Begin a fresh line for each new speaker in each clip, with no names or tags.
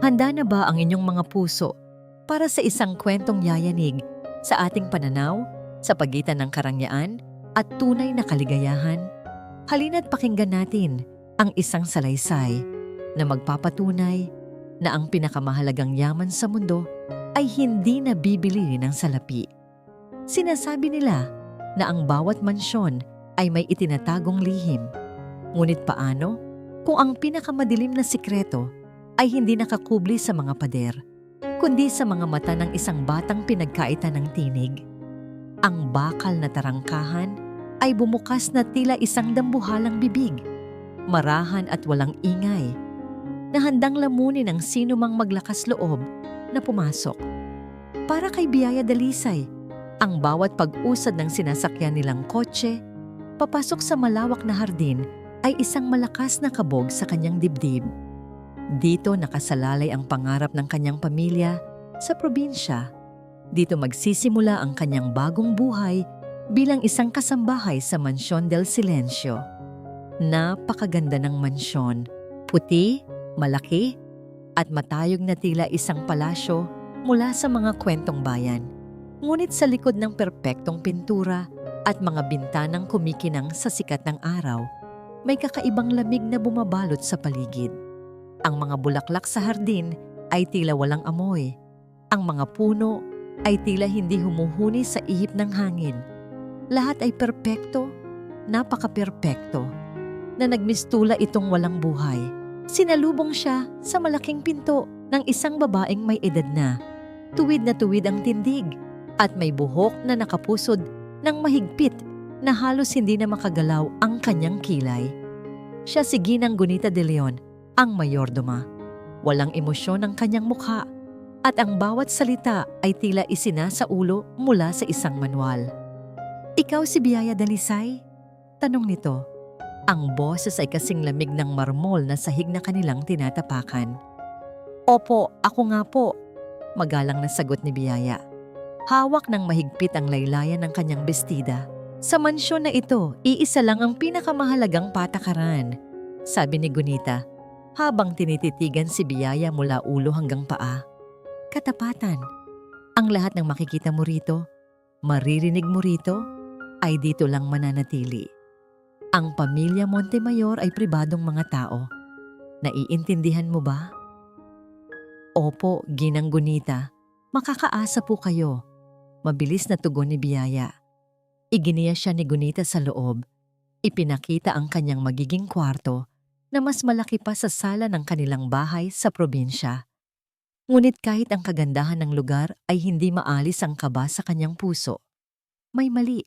Handa na ba ang inyong mga puso para sa isang kwentong yayanig sa ating pananaw sa pagitan ng karangyaan at tunay na kaligayahan? Halina't pakinggan natin ang isang salaysay na magpapatunay na ang pinakamahalagang yaman sa mundo ay hindi nabibili ng salapi. Sinasabi nila na ang bawat mansyon ay may itinatagong lihim. Ngunit paano kung ang pinakamadilim na sikreto ay hindi nakakubli sa mga pader, kundi sa mga mata ng isang batang pinagkaitan ng tinig? Ang bakal na tarangkahan ay bumukas na tila isang dambuhalang bibig, marahan at walang ingay, na handang lamunin ang sino mang maglakas loob na pumasok. Para kay Biyaya Dalisay, ang bawat pag-usad ng sinasakyan nilang kotse, papasok sa malawak na hardin ay isang malakas na kabog sa kanyang dibdib. Dito nakasalalay ang pangarap ng kanyang pamilya sa probinsya. Dito magsisimula ang kanyang bagong buhay bilang isang kasambahay sa Mansyon del Silencio. Napakaganda ng mansyon, puti, malaki, at matayog na tila isang palasyo mula sa mga kwentong bayan. Ngunit sa likod ng perpektong pintura at mga bintanang kumikinang sa sikat ng araw, may kakaibang lamig na bumabalot sa paligid. Ang mga bulaklak sa hardin ay tila walang amoy. Ang mga puno ay tila hindi humuhuni sa ihip ng hangin. Lahat ay perpekto, napaka-perpekto, na nagmistula itong walang buhay. Sinalubong siya sa malaking pinto ng isang babaeng may edad na. Tuwid ang tindig at may buhok na nakapusod ng mahigpit na halos hindi na makagalaw ang kanyang kilay. Siya si Ginang Gunita de Leon, ang mayordoma. Walang emosyon ang kanyang mukha at ang bawat salita ay tila isinasa ulo mula sa isang manual. "Ikaw si Biyaya Dalisay?" tanong nito. Ang boses ay kasing lamig ng marmol na sahig na kanilang tinatapakan. "Opo, ako nga po," magalang na sagot ni Biyaya. Hawak ng mahigpit ang laylayan ng kanyang bestida. "Sa mansyon na ito, iisa lang ang pinakamahalagang patakaran," sabi ni Gunita, habang tinititigan si Biyaya mula ulo hanggang paa. "Katapatan. Ang lahat ng makikita mo rito, maririnig mo rito, ay dito lang mananatili. Ang pamilya Montemayor ay pribadong mga tao. Naiintindihan mo ba?" "Opo, Ginang Gunita. Makakaasa po kayo," mabilis na tugon ni Biyaya. Iginiya siya ni Gunita sa loob. Ipinakita ang kanyang magiging kwarto na mas malaki pa sa sala ng kanilang bahay sa probinsya. Ngunit kahit ang kagandahan ng lugar ay hindi maalis ang kaba sa kanyang puso. May mali.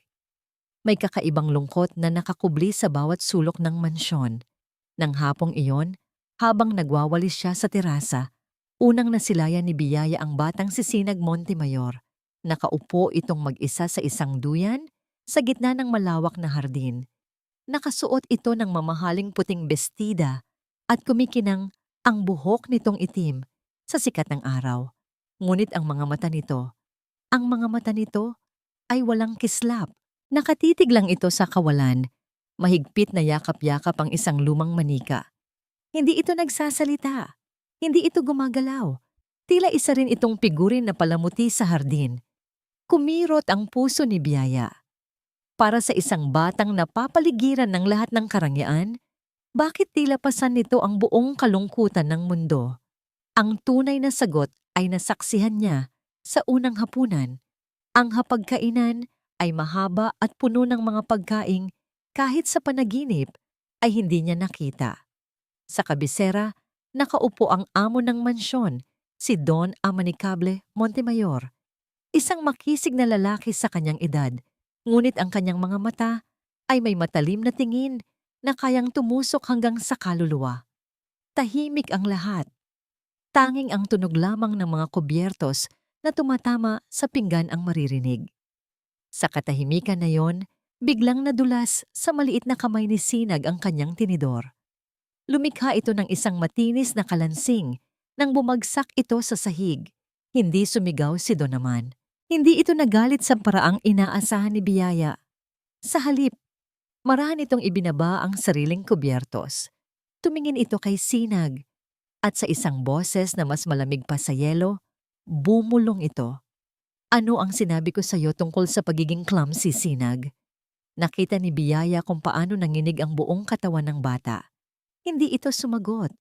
May kakaibang lungkot na nakakubli sa bawat sulok ng mansyon. Nang hapong iyon, habang nagwawalis siya sa terasa, unang nasilayan ni Biyaya ang batang si Sinag Montemayor. Nakaupo itong mag-isa sa isang duyan sa gitna ng malawak na hardin. Nakasuot ito ng mamahaling puting bestida at kumikinang ang buhok nitong itim sa sikat ng araw. Ngunit ang mga mata nito ay walang kislap. Nakatitig lang ito sa kawalan. Mahigpit na yakap-yakap ang isang lumang manika. Hindi ito nagsasalita. Hindi ito gumagalaw. Tila isa rin itong pigurin na palamuti sa hardin. Kumirot ang puso ni Biyaya. Para sa isang batang napapaligiran ng lahat ng karangyaan, bakit tila pasan nito ang buong kalungkutan ng mundo? Ang tunay na sagot ay nasaksihan niya sa unang hapunan. Ang hapagkainan ay mahaba at puno ng mga pagkaing kahit sa panaginip ay hindi niya nakita. Sa kabisera, nakaupo ang amo ng mansyon, si Don Amanicable Montemayor. Isang makisig na lalaki sa kanyang edad. Ngunit ang kanyang mga mata ay may matalim na tingin na kayang tumusok hanggang sa kaluluwa. Tahimik ang lahat. Tanging ang tunog lamang ng mga kubyertos na tumatama sa pinggan ang maririnig. Sa katahimikan na yon, biglang nadulas sa maliit na kamay ni Sinag ang kanyang tinidor. Lumikha ito ng isang matinis na kalansing nang bumagsak ito sa sahig. Hindi sumigaw si Don naman. Hindi ito nagalit sa paraang inaasahan ni Biyaya. Sa halip, marahan itong ibinaba ang sariling kubyertos. Tumingin ito kay Sinag. At sa isang boses na mas malamig pa sa yelo, bumulong ito. Ano ang sinabi ko sa iyo tungkol sa pagiging clumsy, Sinag? Nakita ni Biyaya kung paano nanginig ang buong katawan ng bata. Hindi ito sumagot.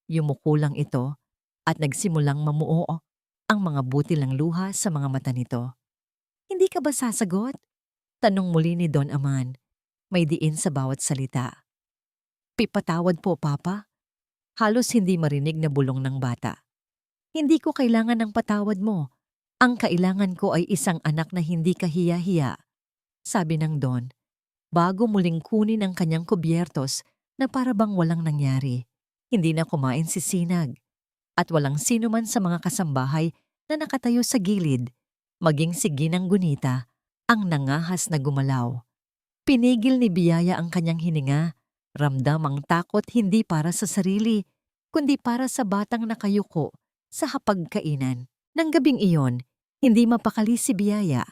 Yumuko lang ito at nagsimulang mamuo ang mga butil ng luha sa mga mata nito. Hindi ka ba sasagot? Tanong muli ni Don Aman. May diin sa bawat salita. Pipatawad po, Papa. Halos hindi marinig na bulong ng bata. Hindi ko kailangan ng patawad mo. Ang kailangan ko ay isang anak na hindi kahiya-hiya, sabi ng Don, bago muling kunin ang kanyang kubyertos na para bang walang nangyari. Hindi na kumain si Sinag at walang sino man sa mga kasambahay na nakatayo sa gilid, maging si Ginang Gunita, ang nangahas na gumalaw. Pinigil ni Biyaya ang kanyang hininga, ramdam ang takot hindi para sa sarili, kundi para sa batang nakayuko sa hapagkainan. Nang gabing iyon, hindi mapakali si Biyaya.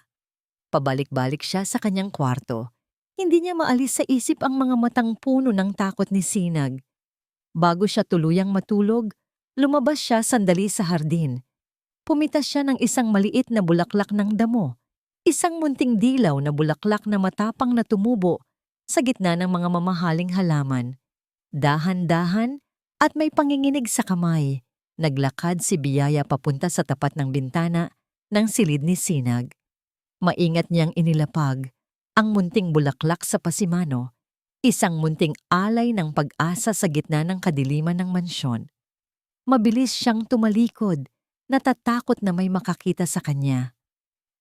Pabalik-balik siya sa kanyang kwarto. Hindi niya maalis sa isip ang mga matang puno ng takot ni Sinag. Bago siya tuluyang matulog, lumabas siya sandali sa hardin. Pumitas siya ng isang maliit na bulaklak ng damo, isang munting dilaw na bulaklak na matapang na tumubo sa gitna ng mga mamahaling halaman. Dahan-dahan at may panginginig sa kamay, naglakad si Biyaya papunta sa tapat ng bintana ng silid ni Sinag. Maingat niyang inilapag ang munting bulaklak sa pasimano, isang munting alay ng pag-asa sa gitna ng kadiliman ng mansyon. Mabilis siyang tumalikod, natatakot na may makakita sa kanya.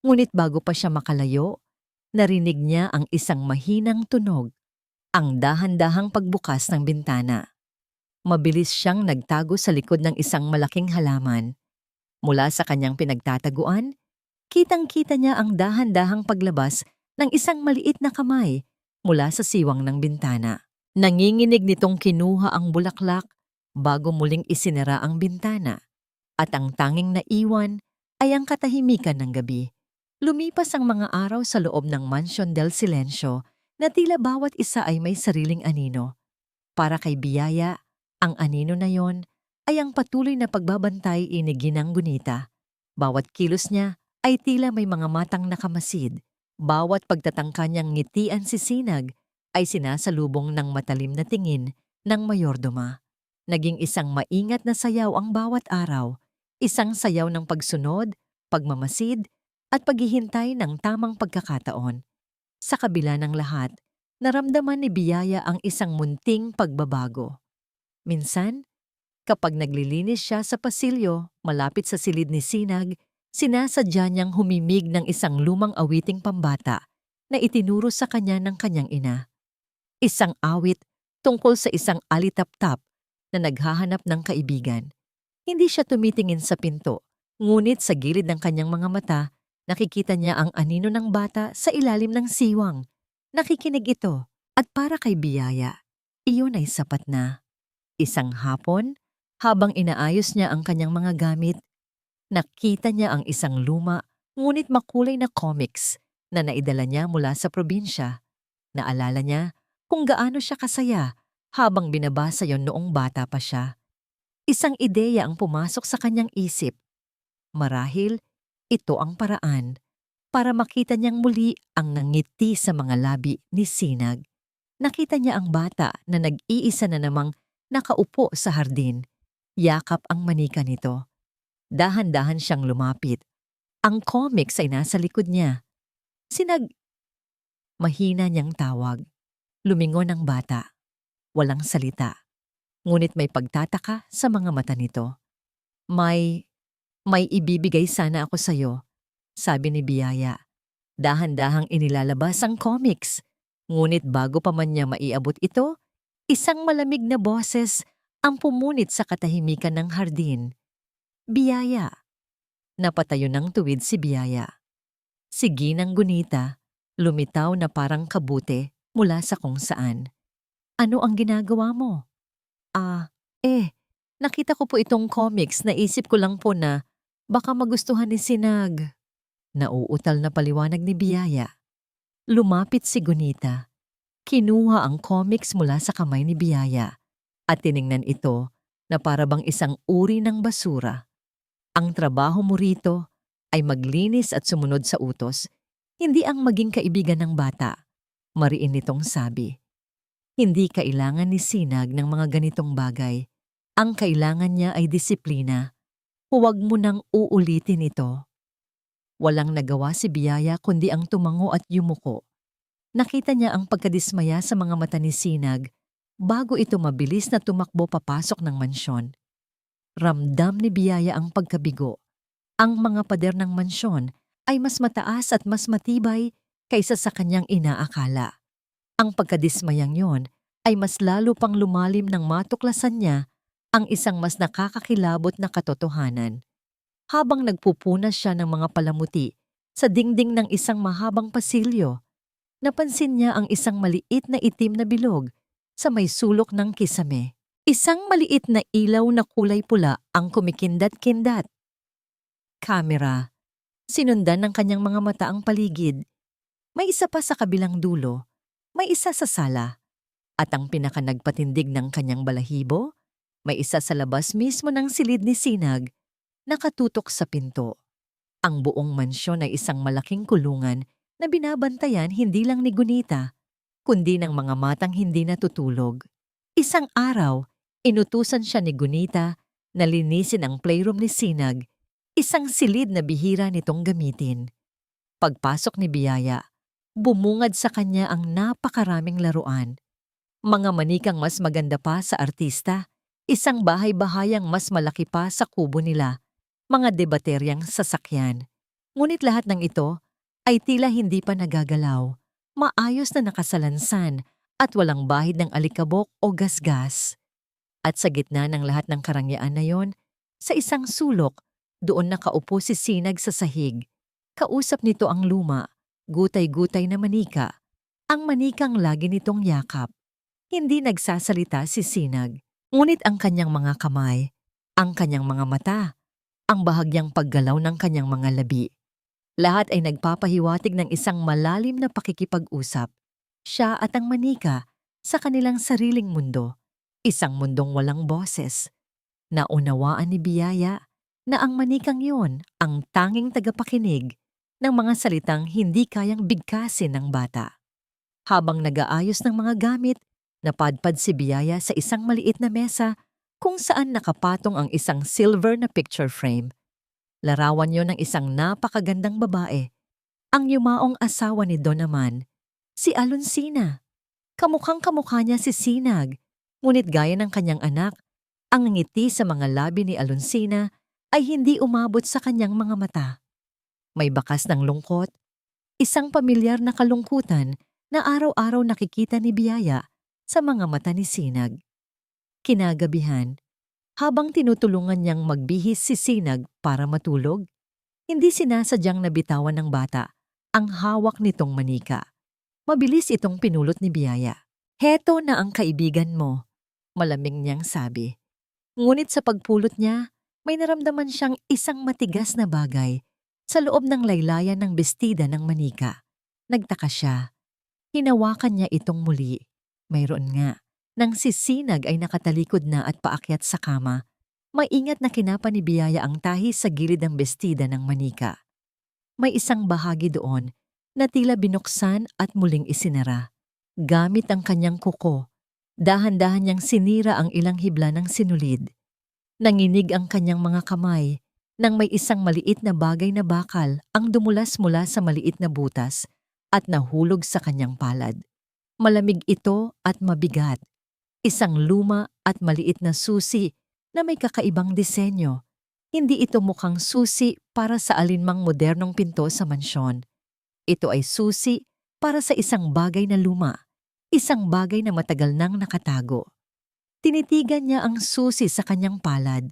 Ngunit bago pa siya makalayo, narinig niya ang isang mahinang tunog, ang dahan-dahang pagbukas ng bintana. Mabilis siyang nagtago sa likod ng isang malaking halaman. Mula sa kanyang pinagtataguan, kitang-kita niya ang dahan-dahang paglabas ng isang maliit na kamay mula sa siwang ng bintana. Nanginginig nitong kinuha ang bulaklak bago muling isinara ang bintana, at ang tanging naiwan ay ang katahimikan ng gabi. Lumipas ang mga araw sa loob ng Mansion del Silencio na tila bawat isa ay may sariling anino. Para kay Biyaya, ang anino na yon ay ang patuloy na pagbabantay ni Ginang Gunita. Bawat kilos niya ay tila may mga matang nakamasid. Bawat pagtatangka niyang ngitian si Sinag ay sinasalubong ng matalim na tingin ng mayordoma. Naging isang maingat na sayaw ang bawat araw, isang sayaw ng pagsunod, pagmamasid, at paghihintay ng tamang pagkakataon. Sa kabila ng lahat, naramdaman ni Biyaya ang isang munting pagbabago. Minsan, kapag naglilinis siya sa pasilyo malapit sa silid ni Sinag, sinasadya niyang humimig ng isang lumang awiting pambata na itinuro sa kanya ng kanyang ina. Isang awit tungkol sa isang alitap-tap na naghahanap ng kaibigan. Hindi siya tumitingin sa pinto, ngunit sa gilid ng kanyang mga mata, nakikita niya ang anino ng bata sa ilalim ng siwang. Nakikinig ito, at para kay Biyaya, iyon ay sapat na. Isang hapon, habang inaayos niya ang kanyang mga gamit, nakita niya ang isang luma ngunit makulay na comics na naidala niya mula sa probinsya. Naalala niya kung gaano siya kasaya habang binabasa yon noong bata pa siya. Isang ideya ang pumasok sa kanyang isip. Marahil, ito ang paraan para makita niyang muli ang nangiti sa mga labi ni Sinag. Nakita niya ang bata na nag-iisa na namang nakaupo sa hardin. Yakap ang manika nito. Dahan-dahan siyang lumapit. Ang comics ay nasa likod niya. Sinag... Mahina niyang tawag. Lumingon ang bata. Walang salita. Ngunit may pagtataka sa mga mata nito. May ibibigay sana ako sa'yo, sabi ni Biyaya. Dahan-dahang inilalabas ang comics. Ngunit bago pa man niya maiabot ito, isang malamig na boses ang pumunit sa katahimikan ng hardin. Biyaya. Napatayo ng tuwid si Biyaya. Si Ginang Gunita, lumitaw na parang kabute mula sa kung saan. Ano ang ginagawa mo? Nakita ko po itong comics, naisip ko lang po na baka magustuhan ni Sinag. Nauutal na paliwanag ni Biyaya. Lumapit si Gunita. Kinuha ang comics mula sa kamay ni Biyaya at tiningnan ito na para bang isang uri ng basura. Ang trabaho mo rito ay maglinis at sumunod sa utos, hindi ang maging kaibigan ng bata. Mariin nitong sabi. Hindi kailangan ni Sinag ng mga ganitong bagay. Ang kailangan niya ay disiplina. Huwag mo nang uulitin ito. Walang nagawa si Biyaya kundi ang tumango at yumuko. Nakita niya ang pagkadismaya sa mga mata ni Sinag bago ito mabilis na tumakbo papasok ng mansyon. Ramdam ni Biyaya ang pagkabigo. Ang mga pader ng mansyon ay mas mataas at mas matibay kaysa sa kanyang inaakala. Ang pagkadismayang yon ay mas lalo pang lumalim nang matuklasan niya ang isang mas nakakakilabot na katotohanan. Habang nagpupunas siya ng mga palamuti sa dingding ng isang mahabang pasilyo, napansin niya ang isang maliit na itim na bilog sa may sulok ng kisame. Isang maliit na ilaw na kulay pula ang kumikindat-kindat. Kamera. Sinundan ng kanyang mga mata ang paligid. May isa pa sa kabilang dulo, may isa sa sala. At ang pinakanagpatindig ng kanyang balahibo, may isa sa labas mismo ng silid ni Sinag, nakatutok sa pinto. Ang buong mansyon ay isang malaking kulungan na binabantayan hindi lang ni Gunita, kundi ng mga matang hindi natutulog. Isang araw, inutusan siya ni Gunita na linisin ang playroom ni Sinag, isang silid na bihira nitong gamitin. Pagpasok ni Biyaya, bumungad sa kanya ang napakaraming laruan. Mga manikang mas maganda pa sa artista, isang bahay-bahayang mas malaki pa sa kubo nila, mga debateryang sasakyan. Ngunit lahat ng ito ay tila hindi pa nagagalaw, maayos na nakasalansan at walang bahid ng alikabok o gasgas. At sa gitna ng lahat ng karangyaan na yon, sa isang sulok, doon nakaupo si Sinag sa sahig. Kausap nito ang luma, gutay-gutay na manika, ang manikang lagi nitong yakap. Hindi nagsasalita si Sinag, ngunit ang kanyang mga kamay, ang kanyang mga mata, ang bahagyang paggalaw ng kanyang mga labi. Lahat ay nagpapahiwatig ng isang malalim na pakikipag-usap. Siya at ang manika sa kanilang sariling mundo, isang mundong walang boses. Naunawaan ni Biyaya na ang manikang yon ang tanging tagapakinig ng mga salitang hindi kayang bigkasin ng bata. Habang nag-aayos ng mga gamit, napadpad si Biyaya sa isang maliit na mesa kung saan nakapatong ang isang silver na picture frame. Larawan yon ng isang napakagandang babae, ang yumaong asawa ni Don naman, si Alonsina. Kamukhang-kamukha niya si Sinag, ngunit gaya ng kanyang anak, ang ngiti sa mga labi ni Alonsina ay hindi umabot sa kanyang mga mata. May bakas ng lungkot, isang pamilyar na kalungkutan na araw-araw nakikita ni Biyaya sa mga mata ni Sinag. Kinagabihan, habang tinutulungan niyang magbihis si Sinag para matulog, hindi sinasadyang nabitawan ng bata ang hawak nitong manika. Mabilis itong pinulot ni Biyaya. Heto na ang kaibigan mo, malamig niyang sabi. Ngunit sa pagpulot niya, may naramdaman siyang isang matigas na bagay sa loob ng laylayan ng bestida ng manika. Nagtaka siya. Hinawakan niya itong muli. Mayroon nga. Nang si Sinag ay nakatalikod na at paakyat sa kama, maingat na kinapa ni Biyaya ang tahi sa gilid ng bestida ng manika. May isang bahagi doon na tila binuksan at muling isinara. Gamit ang kanyang kuko, dahan-dahan niyang sinira ang ilang hibla ng sinulid. Nanginig ang kanyang mga kamay nang may isang maliit na bagay na bakal ang dumulas mula sa maliit na butas at nahulog sa kanyang palad. Malamig ito at mabigat. Isang luma at maliit na susi na may kakaibang disenyo. Hindi ito mukhang susi para sa alinmang modernong pinto sa mansyon. Ito ay susi para sa isang bagay na luma, isang bagay na matagal nang nakatago. Tinitigan niya ang susi sa kanyang palad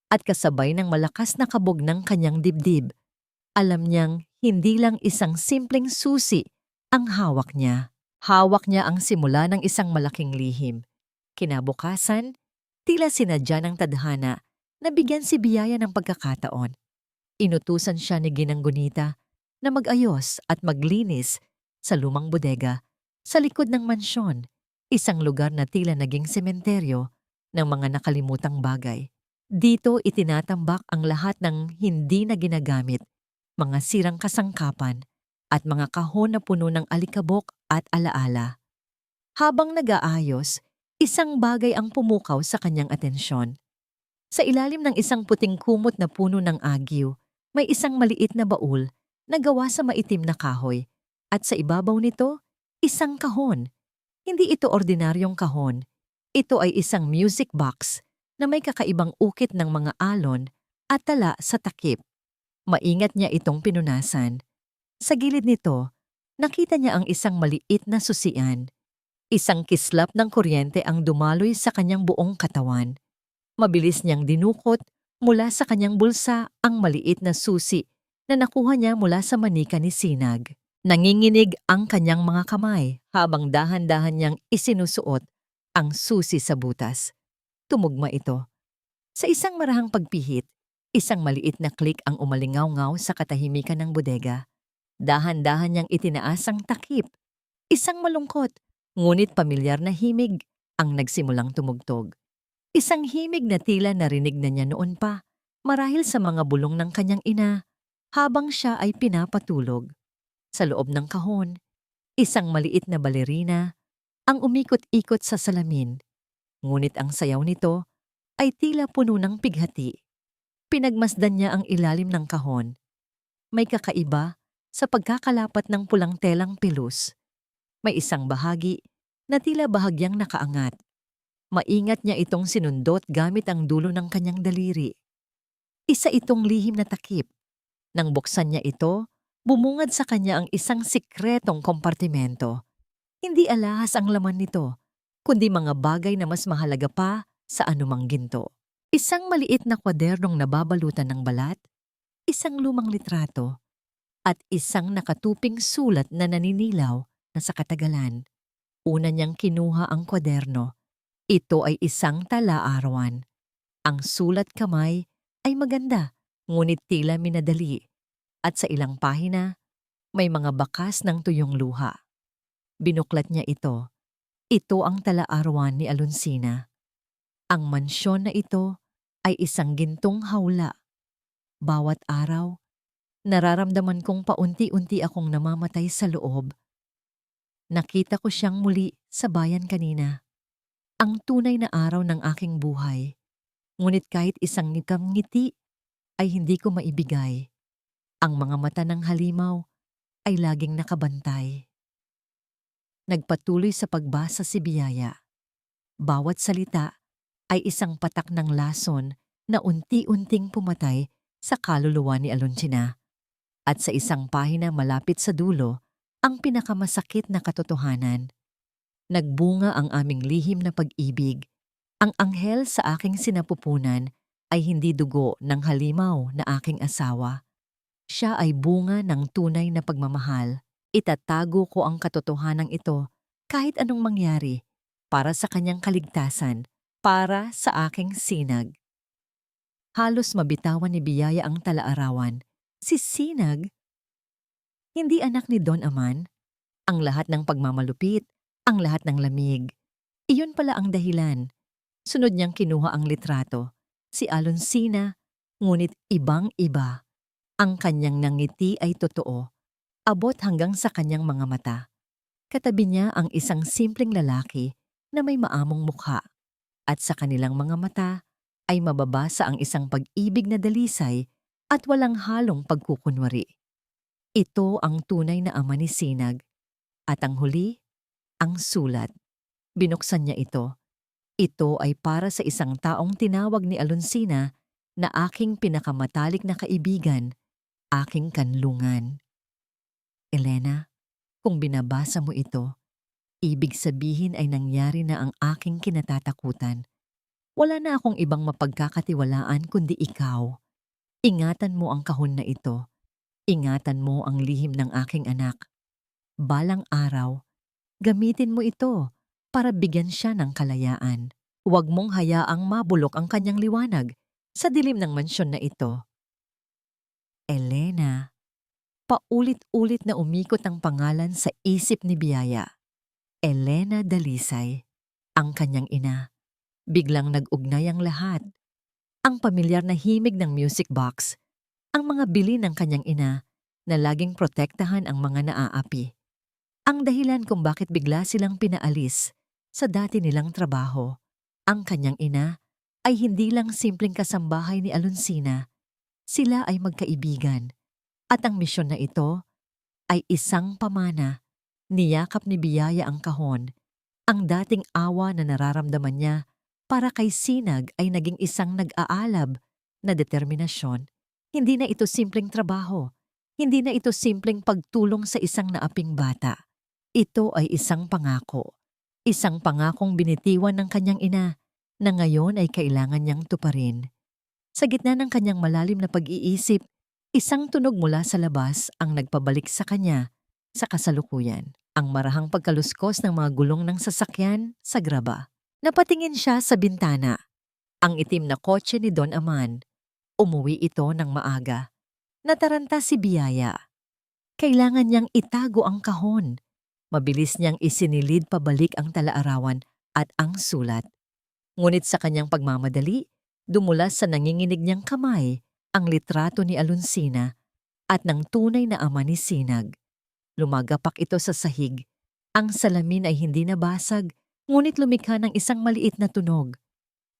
at kasabay ng malakas na kabog ng kanyang dibdib. Alam niyang hindi lang isang simpleng susi ang hawak niya. Hawak niya ang simula ng isang malaking lihim. Kinabukasan, tila sinadya ng tadhana na bigyan si Biyaya ng pagkakataon. Inutusan siya ni Ginang Gunita na mag-ayos at maglinis sa lumang bodega sa likod ng mansyon, isang lugar na tila naging sementeryo ng mga nakalimutang bagay. Dito itinatambak ang lahat ng hindi na ginagamit, mga sirang kasangkapan, at mga kahon na puno ng alikabok at alaala. Habang nag-aayos, isang bagay ang pumukaw sa kanyang atensyon. Sa ilalim ng isang puting kumot na puno ng agyo, may isang maliit na baul na gawa sa maitim na kahoy, at sa ibabaw nito, isang kahon. Hindi ito ordinaryong kahon. Ito ay isang music box na may kakaibang ukit ng mga alon at tala sa takip. Maingat niya itong pinunasan. Sa gilid nito, nakita niya ang isang maliit na susian. Isang kislap ng kuryente ang dumaloy sa kanyang buong katawan. Mabilis niyang dinukot mula sa kanyang bulsa ang maliit na susi na nakuha niya mula sa manika ni Sinag. Nanginginig ang kanyang mga kamay habang dahan-dahan niyang isinusuot ang susi sa butas. Tumugma ito. Sa isang marahang pagpihit, isang maliit na klik ang umalingaw-ngaw sa katahimikan ng bodega. Dahan-dahan niyang itinaas ang takip. Isang malungkot, ngunit pamilyar na himig ang nagsimulang tumugtog. Isang himig na tila narinig na niya noon pa, marahil sa mga bulong ng kanyang ina, habang siya ay pinapatulog. Sa loob ng kahon, isang maliit na balerina ang umikot-ikot sa salamin, ngunit ang sayaw nito ay tila puno ng pighati. Pinagmasdan niya ang ilalim ng kahon. May kakaiba sa pagkakalapat ng pulang telang pilus. May isang bahagi na tila bahagyang nakaangat. Maingat niya itong sinundot gamit ang dulo ng kanyang daliri. Isa itong lihim na takip. Nang buksan niya ito, bumungad sa kanya ang isang sikretong kompartimento. Hindi alahas ang laman nito, kundi mga bagay na mas mahalaga pa sa anumang ginto. Isang maliit na kwadernong nababalutan ng balat, isang lumang litrato, at isang nakatuping sulat na naninilaw na sa katagalan. Una niyang kinuha ang kwaderno. Ito ay isang tala-arawan. Ang sulat kamay ay maganda, ngunit tila minadali. At sa ilang pahina, may mga bakas ng tuyong luha. Binuklat niya ito. Ito ang tala-arawan ni Alonsina. Ang mansyon na ito ay isang gintong hawla. Bawat araw, nararamdaman kong paunti-unti akong namamatay sa loob. Nakita ko siyang muli sa bayan kanina. Ang tunay na araw ng aking buhay. Ngunit kahit isang ngiti ay hindi ko maibigay. Ang mga mata ng halimaw ay laging nakabantay. Nagpatuloy sa pagbasa si Biyaya. Bawat salita ay isang patak ng lason na unti-unting pumatay sa kaluluwa ni Alonsina. At sa isang pahina malapit sa dulo, ang pinakamasakit na katotohanan. Nagbunga ang aming lihim na pag-ibig. Ang anghel sa aking sinapupunan ay hindi dugo ng halimaw na aking asawa. Siya ay bunga ng tunay na pagmamahal. Itatago ko ang katotohanan ito kahit anong mangyari para sa kanyang kaligtasan, para sa aking Sinag. Halos mabitawan ni Biyaya ang talaarawan. Si Sinag? Hindi anak ni Don Aman? Ang lahat ng pagmamalupit, ang lahat ng lamig. Iyon pala ang dahilan. Sunod niyang kinuha ang litrato. Si Alonsina, ngunit ibang-iba. Ang kanyang nangiti ay totoo. Abot hanggang sa kanyang mga mata. Katabi niya ang isang simpleng lalaki na may maamong mukha. At sa kanilang mga mata ay mababasa ang isang pag-ibig na dalisay at walang halong pagkukunwari. Ito ang tunay na ama ni Sinag. At ang huli, ang sulat. Binuksan niya ito. Ito ay para sa isang taong tinawag ni Alonsina na aking pinakamatalik na kaibigan, aking kanlungan. Elena, kung binabasa mo ito, ibig sabihin ay nangyari na ang aking kinatatakutan. Wala na akong ibang mapagkakatiwalaan kundi ikaw. Ingatan mo ang kahon na ito. Ingatan mo ang lihim ng aking anak. Balang araw, gamitin mo ito para bigyan siya ng kalayaan. Huwag mong hayaang mabulok ang kanyang liwanag sa dilim ng mansyon na ito. Elena, paulit-ulit na umikot ang pangalan sa isip ni Biyaya. Elena Dalisay, ang kanyang ina. Biglang nag-ugnay ang lahat. Ang pamilyar na himig ng music box, ang mga bili ng kanyang ina na laging protektahan ang mga naaapi. Ang dahilan kung bakit bigla silang pinaalis sa dati nilang trabaho. Ang kanyang ina ay hindi lang simpleng kasambahay ni Alonsina. Sila ay magkaibigan. At ang misyon na ito ay isang pamana. Niyakap ni Biyaya ang kahon. Ang dating awa na nararamdaman niya para kay Sinag ay naging isang nag-aalab na determinasyon. Hindi na ito simpleng trabaho. Hindi na ito simpleng pagtulong sa isang naaping bata. Ito ay isang pangako. Isang pangakong binitiwan ng kanyang ina na ngayon ay kailangan niyang tuparin. Sa gitna ng kanyang malalim na pag-iisip, isang tunog mula sa labas ang nagpabalik sa kanya sa kasalukuyan. Ang marahang pagkaluskos ng mga gulong ng sasakyan sa graba. Napatingin siya sa bintana. Ang itim na kotse ni Don Aman. Umuwi ito ng maaga. Nataranta si Biyaya. Kailangan niyang itago ang kahon. Mabilis niyang isinilid pabalik ang talaarawan at ang sulat. Ngunit sa kanyang pagmamadali, dumulas sa nanginginig niyang kamay ang litrato ni Alonsina at ng tunay na ama ni Sinag. Lumagapak ito sa sahig. Ang salamin ay hindi nabasag, ngunit lumikha ng isang maliit na tunog.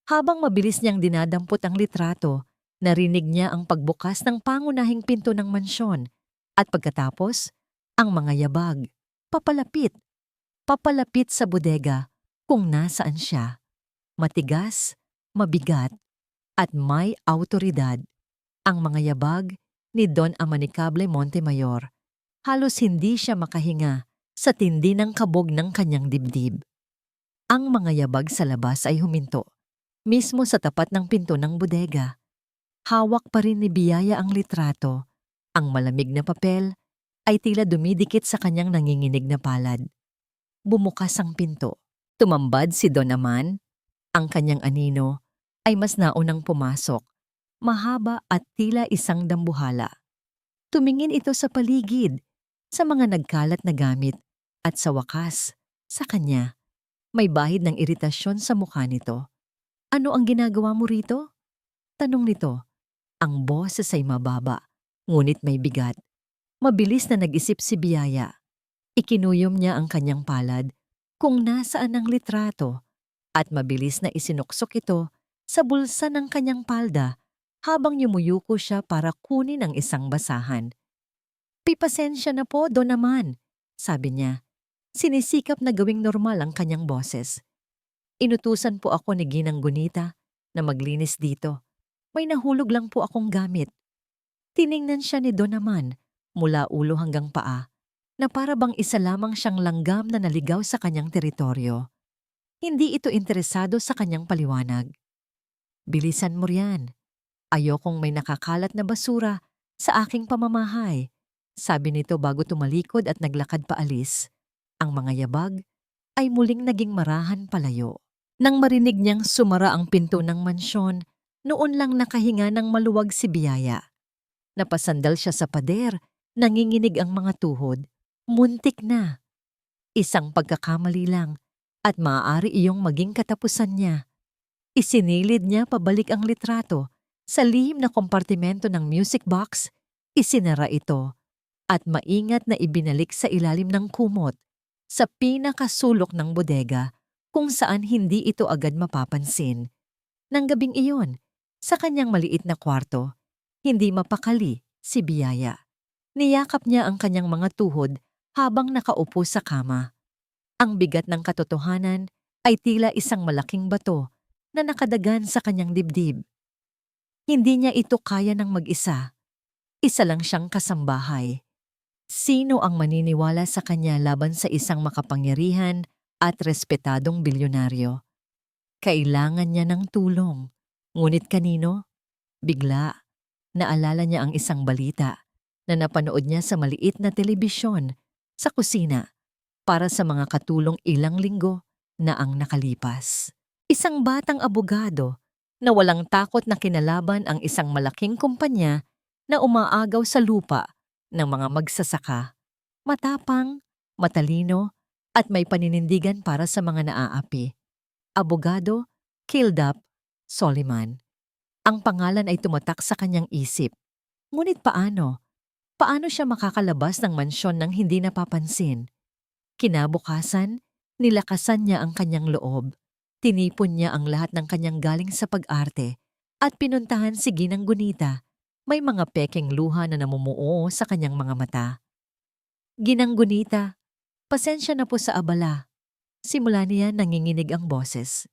Habang mabilis niyang dinadampot ang litrato, narinig niya ang pagbukas ng pangunahing pinto ng mansyon at pagkatapos, ang mga yabag. Papalapit sa bodega kung nasaan siya. Matigas, mabigat, at may autoridad. Ang mga yabag ni Don Amanicable Montemayor. Halos hindi siya makahinga sa tindi ng kabog ng kanyang dibdib. Ang mga yabag sa labas ay huminto, mismo sa tapat ng pinto ng bodega. Hawak pa rin ni Biyaya ang litrato. Ang malamig na papel ay tila dumidikit sa kanyang nanginginig na palad. Bumukas ang pinto. Tumambad si Don Aman. Ang kanyang anino ay mas naunang pumasok. Mahaba at tila isang dambuhala. Tumingin ito sa paligid, sa mga nagkalat na gamit, at sa wakas, sa kanya. May bahid ng iritasyon sa mukha nito. Ano ang ginagawa mo rito? Tanong nito. Ang boses ay mababa, ngunit may bigat. Mabilis na nag-isip si Biyaya. Ikinuyom niya ang kanyang palad kung nasaan ang litrato at mabilis na isinuksok ito sa bulsa ng kanyang palda habang yumuyuko siya para kunin ang isang basahan. "Pipasensya na po, Don Aman," sabi niya. Sinisikap na gawing normal ang kanyang boses. "Inutusan po ako ni Ginang Gunita na maglinis dito. May nahulog lang po akong gamit." Tiningnan siya ni Don Aman mula ulo hanggang paa na para bang isa lamang siyang langgam na naligaw sa kanyang teritoryo. Hindi ito interesado sa kanyang paliwanag. "Bilisan mo riyan. Ayokong may nakakalat na basura sa aking pamamahay," sabi nito bago tumalikod at naglakad paalis. Ang mga yabag ay muling naging marahan palayo. Nang marinig niyang sumara ang pinto ng mansyon, noon lang nakahinga ng maluwag si Biyaya. Napasandal siya sa pader, nanginginig ang mga tuhod. Muntik na. Isang pagkakamali lang at maaari iyong maging katapusan niya. Isinilid niya pabalik ang litrato. Sa lihim na kompartimento ng music box, isinara ito at maingat na ibinalik sa ilalim ng kumot sa pinakasulok ng bodega kung saan hindi ito agad mapapansin. Nang gabing iyon, sa kanyang maliit na kwarto, hindi mapakali si Biyaya. Niyakap niya ang kanyang mga tuhod habang nakaupo sa kama. Ang bigat ng katotohanan ay tila isang malaking bato na nakadagan sa kanyang dibdib. Hindi niya ito kaya ng mag-isa. Isa lang siyang kasambahay. Sino ang maniniwala sa kanya laban sa isang makapangyarihan at respetadong bilyonaryo? Kailangan niya ng tulong. Ngunit kanino? Bigla, naalala niya ang isang balita na napanood niya sa maliit na telebisyon sa kusina para sa mga katulong ilang linggo na ang nakalipas. Isang batang abogado na walang takot na kinalaban ang isang malaking kumpanya na umaagaw sa lupa ng mga magsasaka. Matapang, matalino, at may paninindigan para sa mga naaapi. Abogado Kildap Soliman. Ang pangalan ay tumatak sa kanyang isip. Ngunit paano? Paano siya makakalabas ng mansyon nang hindi napapansin? Kinabukasan, nilakasan niya ang kanyang loob. Tinipon niya ang lahat ng kanyang galing sa pag-arte at pinuntahan si Ginang Gunita. May mga pekeng luha na namumuo sa kanyang mga mata. Ginang Gunita, pasensya na po sa abala. Simula niya nanginginig ang boses.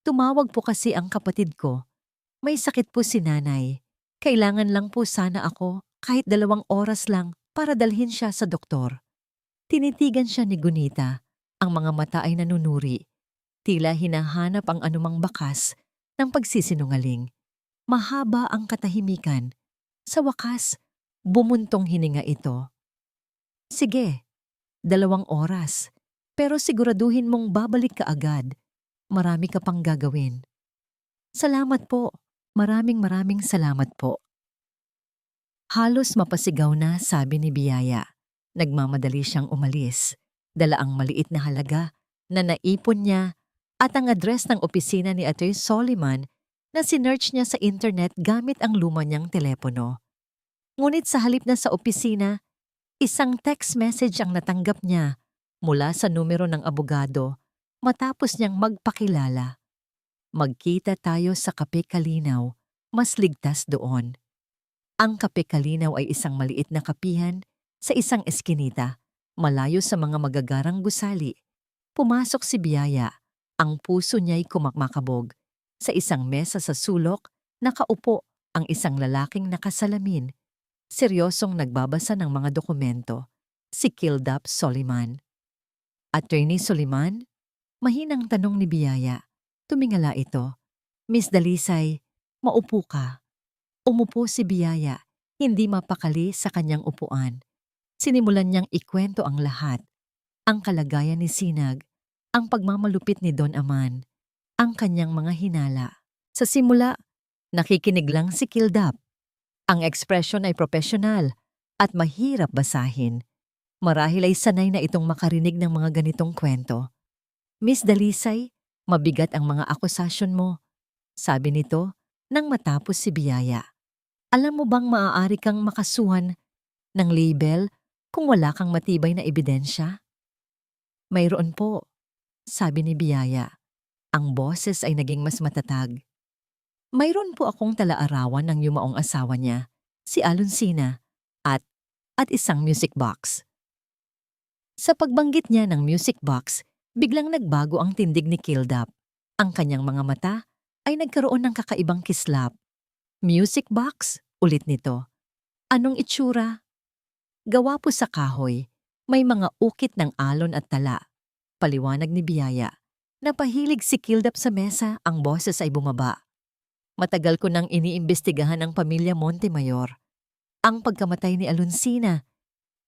Tumawag po kasi ang kapatid ko. May sakit po si nanay. Kailangan lang po sana ako kahit 2 oras lang para dalhin siya sa doktor. Tinitigan siya ni Gunita. Ang mga mata ay nanunuri. Tila hinahanap ang anumang bakas ng pagsisinungaling. Mahaba ang katahimikan. Sa wakas, bumuntong hininga ito. Sige, 2 oras. Pero siguraduhin mong babalik ka agad. Marami ka pang gagawin. Salamat po. Maraming salamat po. Halos mapasigaw na, sabi ni Biyaya. Nagmamadali siyang umalis. Dala ang maliit na halaga na naipon niya at ang address ng opisina ni Atty. Soliman na sinearch niya sa internet gamit ang luma niyang telepono. Ngunit sa halip na sa opisina, isang text message ang natanggap niya mula sa numero ng abogado matapos niyang magpakilala. Magkita tayo sa Kape Kalinaw, mas ligtas doon. Ang Kape Kalinaw ay isang maliit na kapihan sa isang eskinita, malayo sa mga magagarang gusali. Pumasok si Biyaya, ang puso niya'y kumakmakabog. Sa isang mesa sa sulok, nakaupo ang isang lalaking nakasalamin. Seryosong nagbabasa ng mga dokumento, si Kildap Soliman. Attorney Soliman? Mahinang tanong ni Biyaya. Tumingala ito. Miss Dalisay, maupo ka. Umupo si Biyaya, hindi mapakali sa kanyang upuan. Sinimulan niyang ikwento ang lahat. Ang kalagayan ni Sinag, ang pagmamalupit ni Don Aman, ang kanyang mga hinala. Sa simula, nakikinig lang si Kildap. Ang ekspresyon ay profesional at mahirap basahin. Marahil ay sanay na itong makarinig ng mga ganitong kwento. Miss Dalisay, mabigat ang mga akusasyon mo, sabi nito nang matapos si Biyaya. Alam mo bang maaari kang makasuhan ng label kung wala kang matibay na ebidensya? Mayroon po, sabi ni Biyaya. Ang boses ay naging mas matatag. Mayroon po akong talaarawan ng yumaong asawa niya, si Alonsina, at isang music box. Sa pagbanggit niya ng music box, biglang nagbago ang tindig ni Kildap. Ang kanyang mga mata ay nagkaroon ng kakaibang kislap. Music box? Ulit nito. Anong itsura? Gawa po sa kahoy. May mga ukit ng alon at tala. Paliwanag ni Biyaya. Napahilig si Kildap sa mesa, ang boses ay bumaba. Matagal ko nang iniimbestigahan ang pamilya Montemayor. Ang pagkamatay ni Alonsina.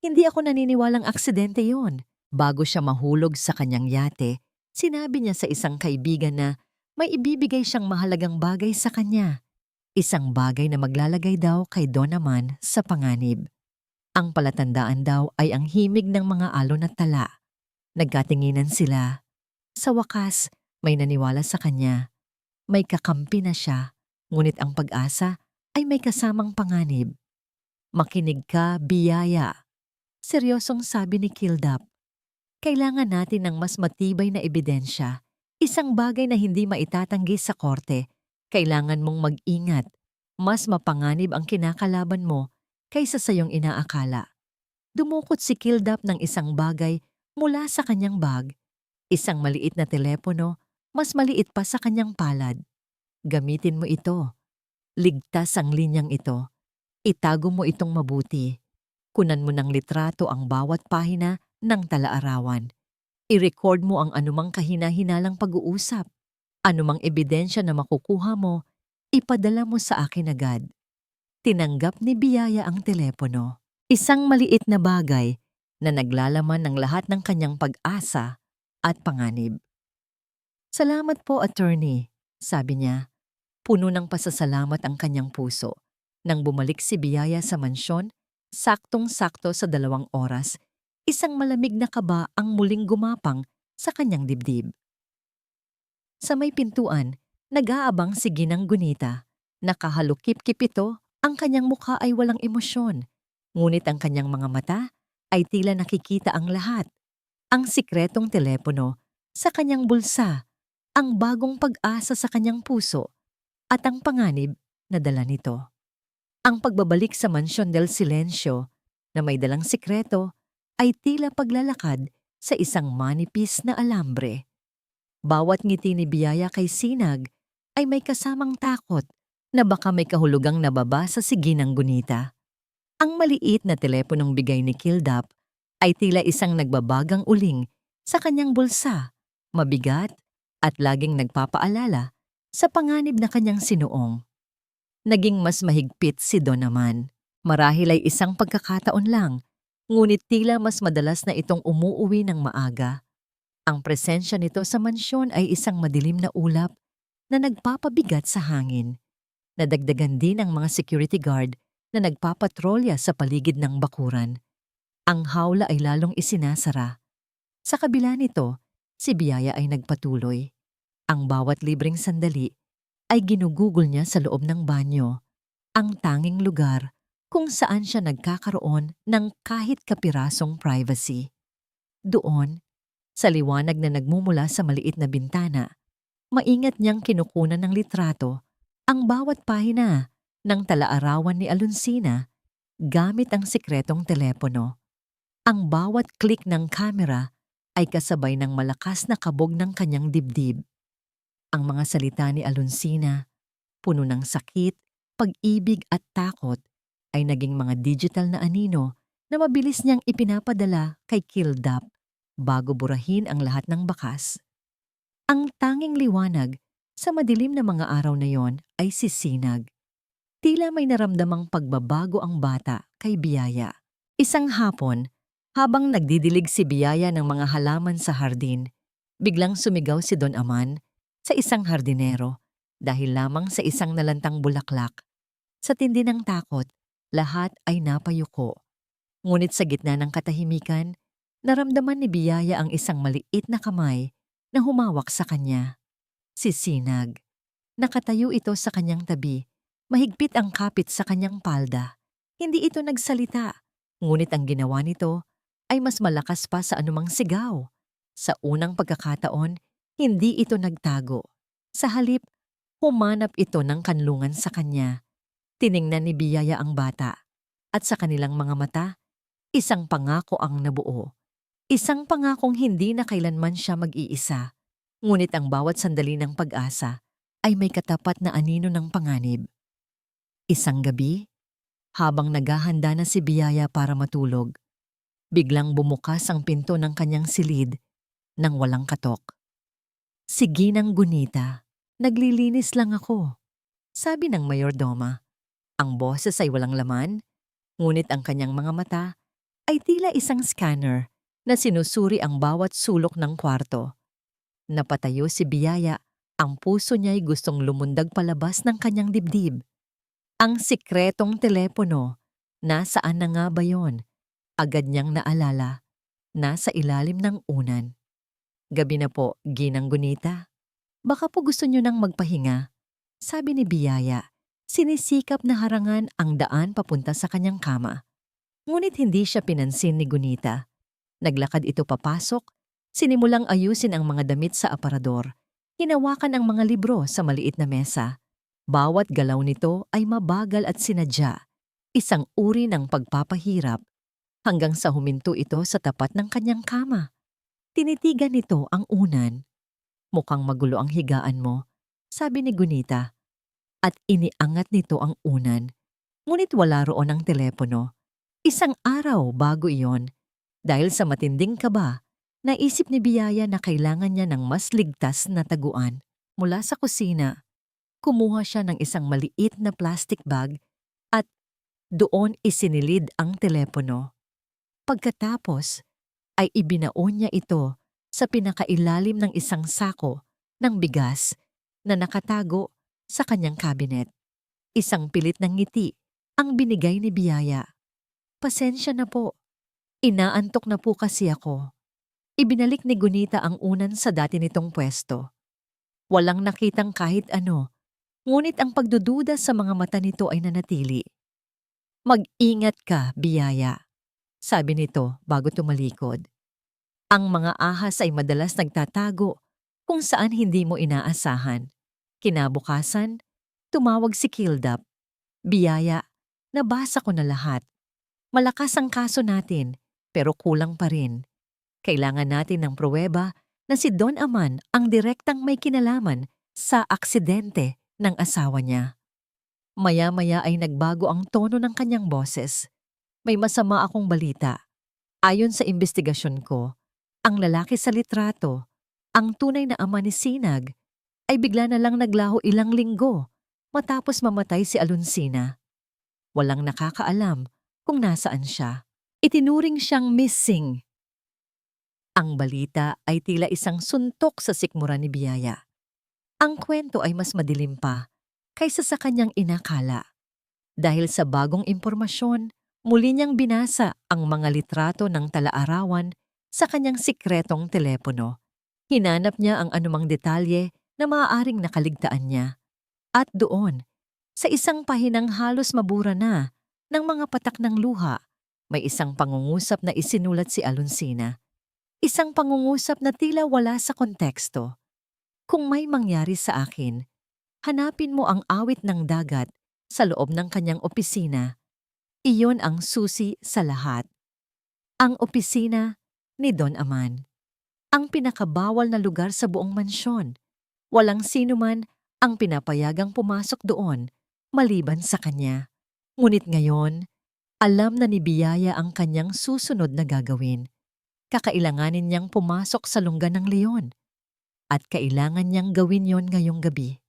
Hindi ako naniniwalang aksidente yon. Bago siya mahulog sa kanyang yate, sinabi niya sa isang kaibigan na may ibibigay siyang mahalagang bagay sa kanya. Isang bagay na maglalagay daw kay Don Aman sa panganib. Ang palatandaan daw ay ang himig ng mga alon at tala. Nagkatinginan sila. Sa wakas, may naniwala sa kanya. May kakampi na siya, ngunit ang pag-asa ay may kasamang panganib. Makinig ka, Biyaya. Seryosong sabi ni Kildap. Kailangan natin ng mas matibay na ebidensya. Isang bagay na hindi maitatanggi sa korte. Kailangan mong mag-ingat. Mas mapanganib ang kinakalaban mo kaysa sa iyong inaakala. Dumukot si Kildap ng isang bagay mula sa kanyang bag. Isang maliit na telepono, mas maliit pa sa kanyang palad. Gamitin mo ito. Ligtas ang linyang ito. Itago mo itong mabuti. Kunan mo ng litrato ang bawat pahina ng talaarawan. I-record mo ang anumang kahina-hinalang pag-uusap. Anumang ebidensya na makukuha mo, ipadala mo sa akin agad. Tinanggap ni Biyaya ang telepono. Isang maliit na bagay na naglalaman ng lahat ng kanyang pag-asa at panganib. Salamat po, attorney, sabi niya. Puno ng pasasalamat ang kanyang puso. Nang bumalik si Biyaya sa mansyon, saktong-sakto sa 2 oras, isang malamig na kaba ang muling gumapang sa kanyang dibdib. Sa may pintuan, nag-aabang si Ginang Gunita. Nakahalukip-kip ito, ang kanyang mukha ay walang emosyon. Ngunit ang kanyang mga mata ay tila nakikita ang lahat. Ang sikretong telepono sa kanyang bulsa, ang bagong pag-asa sa kanyang puso, at ang panganib na dala nito. Ang pagbabalik sa Mansyon del Silencio na may dalang sikreto ay tila paglalakad sa isang manipis na alambre. Bawat ngiti ni Biyaya kay Sinag ay may kasamang takot na baka may kahulugang nababasa si Ginang Gunita. Ang maliit na teleponong bigay ni Kildap ay tila isang nagbabagang uling sa kanyang bulsa, mabigat at laging nagpapaalala sa panganib na kanyang sinuong. Naging mas mahigpit si Don naman. Marahil ay isang pagkakataon lang, ngunit tila mas madalas na itong umuuwi ng maaga. Ang presensya nito sa mansyon ay isang madilim na ulap na nagpapabigat sa hangin. Nadagdagan din ang mga security guard na nagpapatrolya sa paligid ng bakuran. Ang hawla ay lalong isinasara. Sa kabila nito, si Biyaya ay nagpatuloy. Ang bawat libreng sandali ay ginugugol niya sa loob ng banyo, ang tanging lugar kung saan siya nagkakaroon ng kahit kapirasong privacy. Doon, sa liwanag na nagmumula sa maliit na bintana, maingat niyang kinukunan ng litrato ang bawat pahina ng talaarawan ni Alonsina gamit ang sikretong telepono. Ang bawat click ng kamera ay kasabay ng malakas na kabog ng kanyang dibdib. Ang mga salita ni Alonsina, puno ng sakit, pag-ibig at takot, ay naging mga digital na anino na mabilis niyang ipinapadala kay Kildap bago burahin ang lahat ng bakas. Ang tanging liwanag sa madilim na mga araw na yon ay si Sinag. Tila may naramdamang pagbabago ang bata kay Biyaya. Isang hapon, habang nagdidilig si Biyaya ng mga halaman sa hardin, biglang sumigaw si Don Aman sa isang hardinero dahil lamang sa isang nalantang bulaklak. Sa tindi ng takot, lahat ay napayuko. Ngunit sa gitna ng katahimikan, naramdaman ni Biyaya ang isang maliit na kamay na humawak sa kanya. Si Sinag. Nakatayo ito sa kanyang tabi, mahigpit ang kapit sa kanyang palda. Hindi ito nagsalita, ngunit ang ginawa nito ay mas malakas pa sa anumang sigaw. Sa unang pagkakataon, hindi ito nagtago. Sa halip, humanap ito ng kanlungan sa kanya. Tiningnan ni Biyaya ang bata, at sa kanilang mga mata, isang pangako ang nabuo. Isang pangakong hindi na kailanman siya mag-iisa, ngunit ang bawat sandali ng pag-asa ay may katapat na anino ng panganib. Isang gabi, habang naghahanda na si Biyaya para matulog, biglang bumukas ang pinto ng kanyang silid nang walang katok. Si Ginang Gunita, naglilinis lang ako, sabi ng mayordoma. Ang boses ay walang laman, ngunit ang kanyang mga mata ay tila isang scanner na sinusuri ang bawat sulok ng kwarto. Napatayo si Biyaya, ang puso niya'y gustong lumundag palabas ng kanyang dibdib. Ang sikretong telepono, nasaan na nga ba yon? Agad niyang naalala, nasa ilalim ng unan. Gabi na po, Ginang Gunita. Baka po gusto niyo nang magpahinga, sabi ni Biyaya. Sinisikap na harangan ang daan papunta sa kanyang kama. Ngunit hindi siya pinansin ni Gunita. Naglakad ito papasok, sinimulang ayusin ang mga damit sa aparador. Hinawakan ang mga libro sa maliit na mesa. Bawat galaw nito ay mabagal at sinadya, isang uri ng pagpapahirap, hanggang sa huminto ito sa tapat ng kanyang kama. Tinitigan nito ang unan. Mukhang magulo ang higaan mo, sabi ni Gunita. At iniangat nito ang unan. Ngunit wala roon ang telepono. Isang araw bago iyon, dahil sa matinding kaba, naisip ni Biyaya na kailangan niya ng mas ligtas na taguan. Mula sa kusina, kumuha siya ng isang maliit na plastic bag at doon isinilid ang telepono. Pagkatapos, ay ibinaon niya ito sa pinakailalim ng isang sako ng bigas na nakatago sa kanyang kabinet. Isang pilit ng ngiti ang binigay ni Biyaya. Pasensya na po. Inaantok na po kasi ako. Ibinalik ni Gunita ang unan sa dati nitong pwesto. Walang nakitang kahit ano, ngunit ang pagdududa sa mga mata nito ay nanatili. Mag-ingat ka, biyaya, sabi nito bago tumalikod. Ang mga ahas ay madalas nagtatago kung saan hindi mo inaasahan. Kinabukasan, tumawag si Kildap. Biyaya, nabasa ko na lahat. Malakas ang kaso natin, pero kulang pa rin. Kailangan natin ng pruweba na si Don Aman ang direktang may kinalaman sa aksidente ng asawa niya. Maya-maya ay nagbago ang tono ng kanyang boses. May masama akong balita. Ayon sa investigasyon ko, ang lalaki sa litrato, ang tunay na ama ni Sinag, ay bigla na lang naglaho ilang linggo matapos mamatay si Alonsina. Walang nakakaalam kung nasaan siya. Itinuring siyang missing. Ang balita ay tila isang suntok sa sikmura ni Biyaya. Ang kwento ay mas madilim pa kaysa sa kanyang inakala. Dahil sa bagong impormasyon, muli niyang binasa ang mga litrato ng talaarawan sa kanyang sikretong telepono. Hinanap niya ang anumang detalye na maaaring nakaligtaan niya. At doon, sa isang pahinang halos mabura na ng mga patak ng luha, may isang pangungusap na isinulat si Alonsina. Isang pangungusap na tila wala sa konteksto. Kung may mangyari sa akin, hanapin mo ang awit ng dagat sa loob ng kanyang opisina. Iyon ang susi sa lahat. Ang opisina ni Don Aman. Ang pinakabawal na lugar sa buong mansyon. Walang sino man ang pinapayagang pumasok doon maliban sa kanya. Ngunit ngayon, alam na ni Biyaya ang kanyang susunod na gagawin. Kakailanganin niyang pumasok sa lungga ng leon. At kailangan niyang gawin yon ngayong gabi.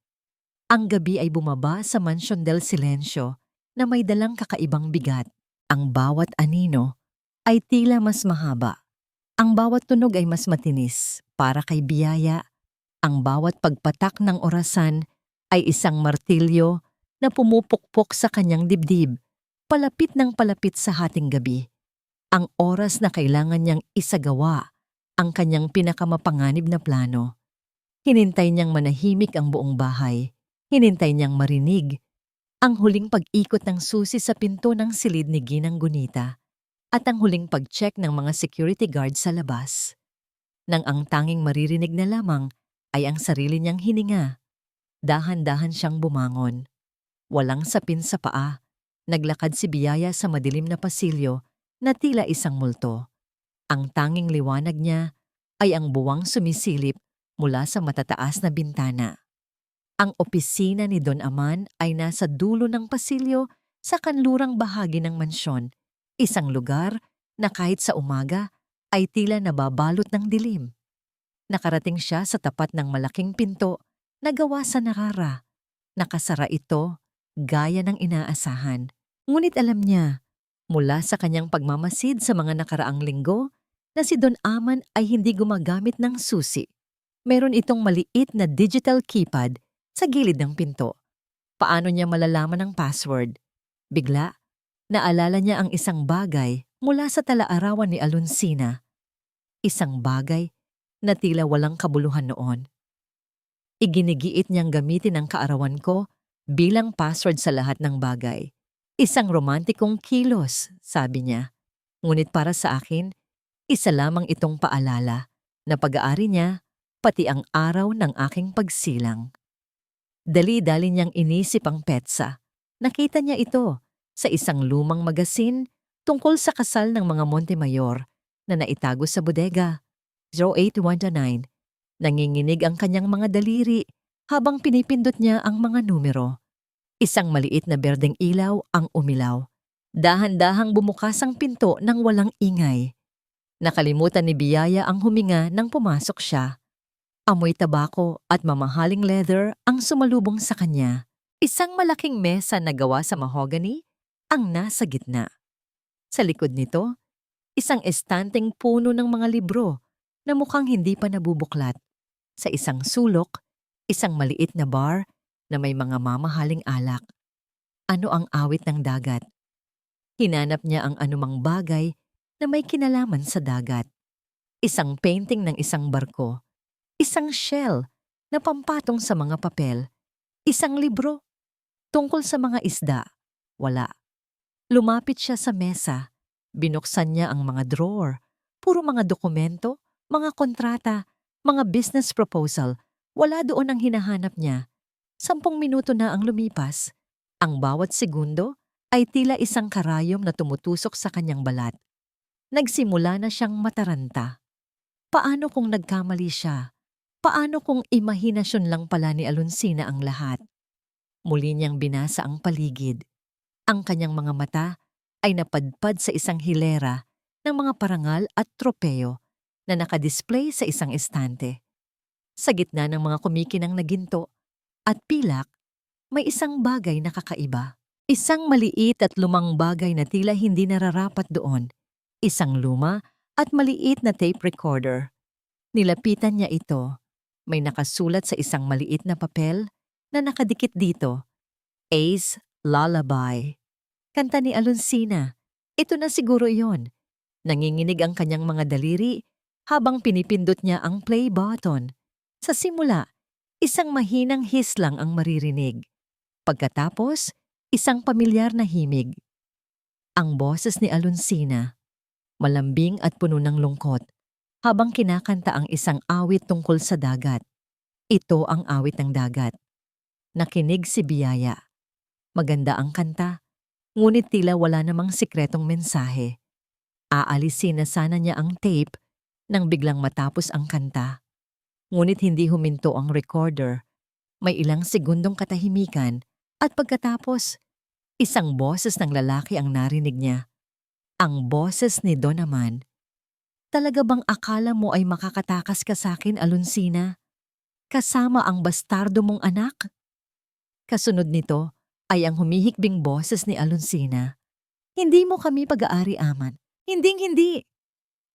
Ang gabi ay bumaba sa Mansion del Silencio na may dalang kakaibang bigat. Ang bawat anino ay tila mas mahaba. Ang bawat tunog ay mas matinis para kay Biyaya. Ang bawat pagpatak ng orasan ay isang martilyo na pumupukpok sa kanyang dibdib, palapit ng palapit sa hating gabi. Ang oras na kailangan niyang isagawa ang kanyang pinakamapanganib na plano. Hinintay niyang manahimik ang buong bahay. Hinintay niyang marinig ang huling pag-ikot ng susi sa pinto ng silid ni Ginang Gunita at ang huling pag-check ng mga security guard sa labas. Nang ang tanging maririnig na lamang ay ang sarili niyang hininga. Dahan-dahan siyang bumangon. Walang sapin sa paa. Naglakad si Biyaya sa madilim na pasilyo na tila isang multo. Ang tanging liwanag niya ay ang buwang sumisilip mula sa matataas na bintana. Ang opisina ni Don Aman ay nasa dulo ng pasilyo sa kanlurang bahagi ng mansyon, isang lugar na kahit sa umaga ay tila nababalot ng dilim. Nakarating siya sa tapat ng malaking pinto na gawa sa narara. Nakasara ito gaya ng inaasahan. Ngunit alam niya, mula sa kanyang pagmamasid sa mga nakaraang linggo, na si Don Aman ay hindi gumagamit ng susi. Meron itong maliit na digital keypad sa gilid ng pinto. Paano niya malalaman ang password? Bigla, naalala niya ang isang bagay mula sa talaarawan ni Alonsina. Isang bagay na tila walang kabuluhan noon. Iginigiit niyang gamitin ang kaarawan ko bilang password sa lahat ng bagay. Isang romantikong kilos, sabi niya. Ngunit para sa akin, isa lamang itong paalala na pag-aari niya pati ang araw ng aking pagsilang. Dali-dali niyang inisip ang petsa. Nakita niya ito sa isang lumang magasin tungkol sa kasal ng mga Montemayor na naitago sa bodega. 08129. Nanginginig ang kanyang mga daliri habang pinipindot niya ang mga numero. Isang maliit na berdeng ilaw ang umilaw. Dahan-dahang bumukas ang pinto nang walang ingay. Nakalimutan ni Biyaya ang huminga nang pumasok siya. Amoy tabako at mamahaling leather ang sumalubong sa kanya. Isang malaking mesa na gawa sa mahogany ang nasa gitna. Sa likod nito, isang estanteng puno ng mga libro na mukhang hindi pa nabubuklat. Sa isang sulok, isang maliit na bar na may mga mamahaling alak. Ano ang awit ng dagat? Hinanap niya ang anumang bagay na may kinalaman sa dagat. Isang painting ng isang barko. Isang shell na pampatong sa mga papel. Isang libro tungkol sa mga isda. Wala. Lumapit siya sa mesa. Binuksan niya ang mga drawer. Puro mga dokumento, mga kontrata, mga business proposal. Wala doon ang hinahanap niya. 10 minuto na ang lumipas. Ang bawat segundo ay tila isang karayom na tumutusok sa kanyang balat. Nagsimula na siyang mataranta. Paano kung nagkamali siya? Paano kung imahinasyon lang pala ni Alonsina ang lahat? Muli niyang binasa ang paligid. Ang kanyang mga mata ay napadpad sa isang hilera ng mga parangal at tropeo na nakadisplay sa isang estante. Sa gitna ng mga kumikinang na ginto at pilak, may isang bagay na kakaiba. Isang maliit at lumang bagay na tila hindi nararapat doon. Isang luma at maliit na tape recorder. Nilapitan niya ito. May nakasulat sa isang maliit na papel na nakadikit dito. Ace Lullaby. Kanta ni Alonsina. Ito na siguro yon. Nanginginig ang kanyang mga daliri habang pinipindot niya ang play button. Sa simula, isang mahinang hiss lang ang maririnig. Pagkatapos, isang pamilyar na himig. Ang boses ni Alonsina, malambing at puno ng lungkot, habang kinakanta ang isang awit tungkol sa dagat. Ito ang awit ng dagat. Nakinig si Biyaya. Maganda ang kanta, ngunit tila wala namang sikretong mensahe. Aalisin na sana niya ang tape nang biglang matapos ang kanta. Ngunit hindi huminto ang recorder. May ilang segundong katahimikan at pagkatapos, isang boses ng lalaki ang narinig niya. Ang boses ni Don naman. Talaga bang akala mo ay makakatakas ka sa akin, Alonsina? Kasama ang bastardo mong anak? Kasunod nito ay ang humihikbing boses ni Alonsina. Hindi mo kami pag-aari, Aman. Hinding-hindi.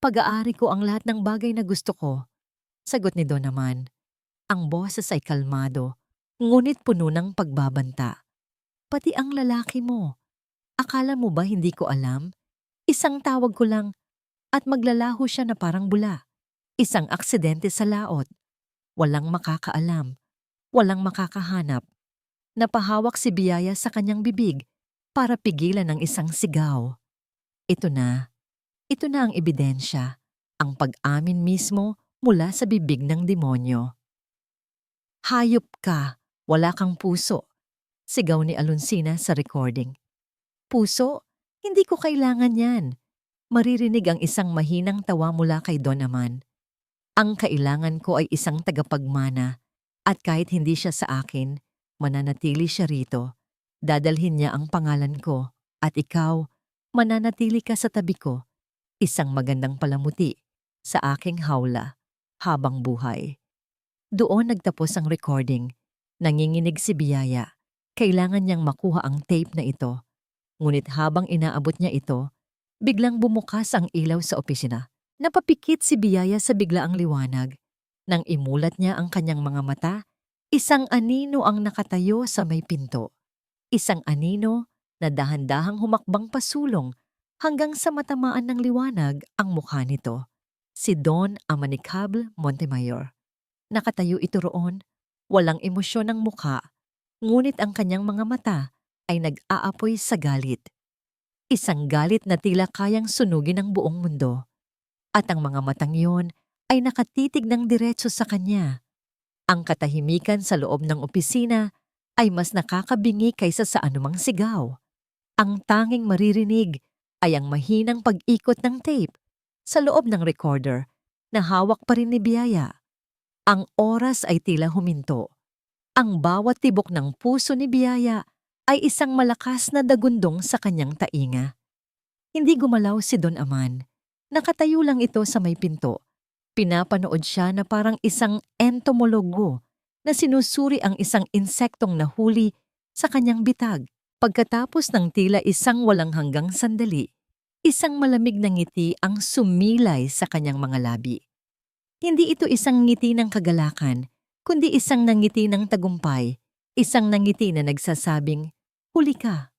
Pag-aari ko ang lahat ng bagay na gusto ko. Sagot ni Don naman. Ang boses ay kalmado, ngunit puno ng pagbabanta. Pati ang lalaki mo. Akala mo ba hindi ko alam? Isang tawag ko lang at maglalaho siya na parang bula. Isang aksidente sa laot. Walang makakaalam. Walang makakahanap. Napahawak si Biyaya sa kanyang bibig para pigilan ng isang sigaw. Ito na ang ebidensya, ang pag-amin mismo mula sa bibig ng demonyo. Hayop ka, wala kang puso, sigaw ni Alonsina sa recording. Puso? Hindi ko kailangan yan. Maririnig ang isang mahinang tawa mula kay Don naman. Ang kailangan ko ay isang tagapagmana at kahit hindi siya sa akin, mananatili siya rito. Dadalhin niya ang pangalan ko at ikaw, mananatili ka sa tabi ko. Isang magandang palamuti sa aking hawla habang buhay. Doon nagtapos ang recording. Nanginginig si Biyaya. Kailangan niyang makuha ang tape na ito. Ngunit habang inaabot niya ito, biglang bumukas ang ilaw sa opisina. Napapikit si Biyaya sa biglaang liwanag. Nang imulat niya ang kanyang mga mata, isang anino ang nakatayo sa may pinto. Isang anino na dahan-dahang humakbang pasulong hanggang sa matamaan ng liwanag ang mukha nito. Si Don Amanicable Montemayor. Nakatayo ito roon, walang emosyon ang mukha, ngunit ang kanyang mga mata ay nag-aapoy sa galit. Isang galit na tila kayang sunugin ang buong mundo. At ang mga matang iyon ay nakatitig ng diretso sa kanya. Ang katahimikan sa loob ng opisina ay mas nakakabingi kaysa sa anumang sigaw. Ang tanging maririnig ay ang mahinang pag-ikot ng tape sa loob ng recorder na hawak pa rin ni Biyaya. Ang oras ay tila huminto. Ang bawat tibok ng puso ni Biyaya ay isang malakas na dagundong sa kanyang tainga. Hindi gumalaw si Don Aman. Nakatayo lang ito sa may pinto. Pinapanood siya na parang isang entomologo na sinusuri ang isang insektong nahuli sa kanyang bitag. Pagkatapos ng tila isang walang hanggang sandali, isang malamig na ngiti ang sumilay sa kanyang mga labi. Hindi ito isang ngiti ng kagalakan, kundi isang nangiti ng tagumpay, isang nangiti na nagsasabing, "Huli ka."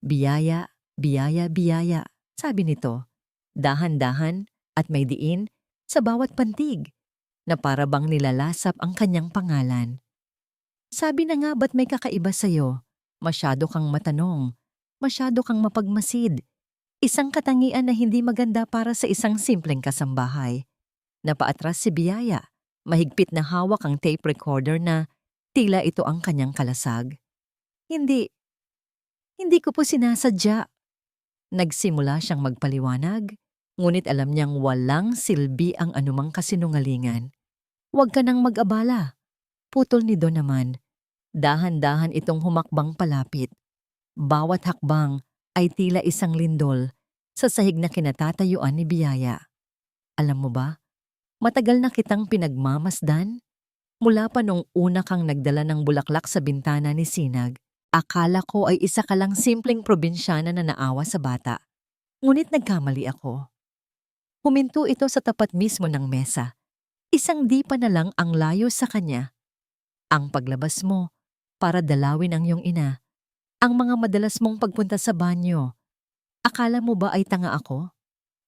"Biyaya, biyaya, biyaya," sabi nito, dahan-dahan at may diin sa bawat pantig. na para bang nilalasap ang kanyang pangalan. Sabi na nga ba't may kakaiba sa'yo? Masyado kang matanong, masyado kang mapagmasid. Isang katangian na hindi maganda para sa isang simpleng kasambahay. Napaatras si Biyaya, mahigpit na hawak ang tape recorder na tila ito ang kanyang kalasag. Hindi ko po sinasadya. Nagsimula siyang magpaliwanag, ngunit alam niyang walang silbi ang anumang kasinungalingan. Huwag ka nang mag-abala. Putol ni Don naman. Dahan-dahan itong humakbang palapit. Bawat hakbang ay tila isang lindol sa sahig na kinatatayuan ni Biyaya. Alam mo ba, matagal na kitang pinagmamasdan. Mula pa nung una kang nagdala ng bulaklak sa bintana ni Sinag, akala ko ay isa ka lang simpleng probinsyana na naawa sa bata. Ngunit nagkamali ako. Huminto ito sa tapat mismo ng mesa. Isang dipa na lang ang layo sa kanya. Ang paglabas mo para dalawin ang iyong ina. Ang mga madalas mong pagpunta sa banyo. Akala mo ba ay tanga ako?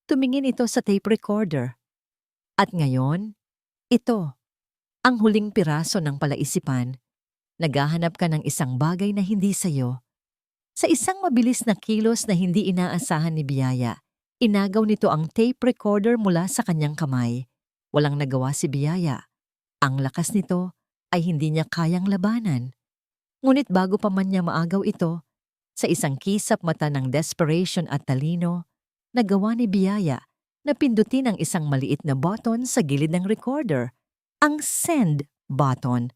Tumingin ito sa tape recorder. At ngayon, ito, ang huling piraso ng palaisipan. Naghahanap ka ng isang bagay na hindi sa'yo. Sa isang mabilis na kilos na hindi inaasahan ni Biyaya, inagaw nito ang tape recorder mula sa kanyang kamay. Walang nagawa si Biyaya. Ang lakas nito ay hindi niya kayang labanan. Ngunit bago pa man niya maagaw ito, sa isang kisap mata ng desperation at talino, nagawa ni Biyaya na pindutin ang isang maliit na button sa gilid ng recorder, ang send button,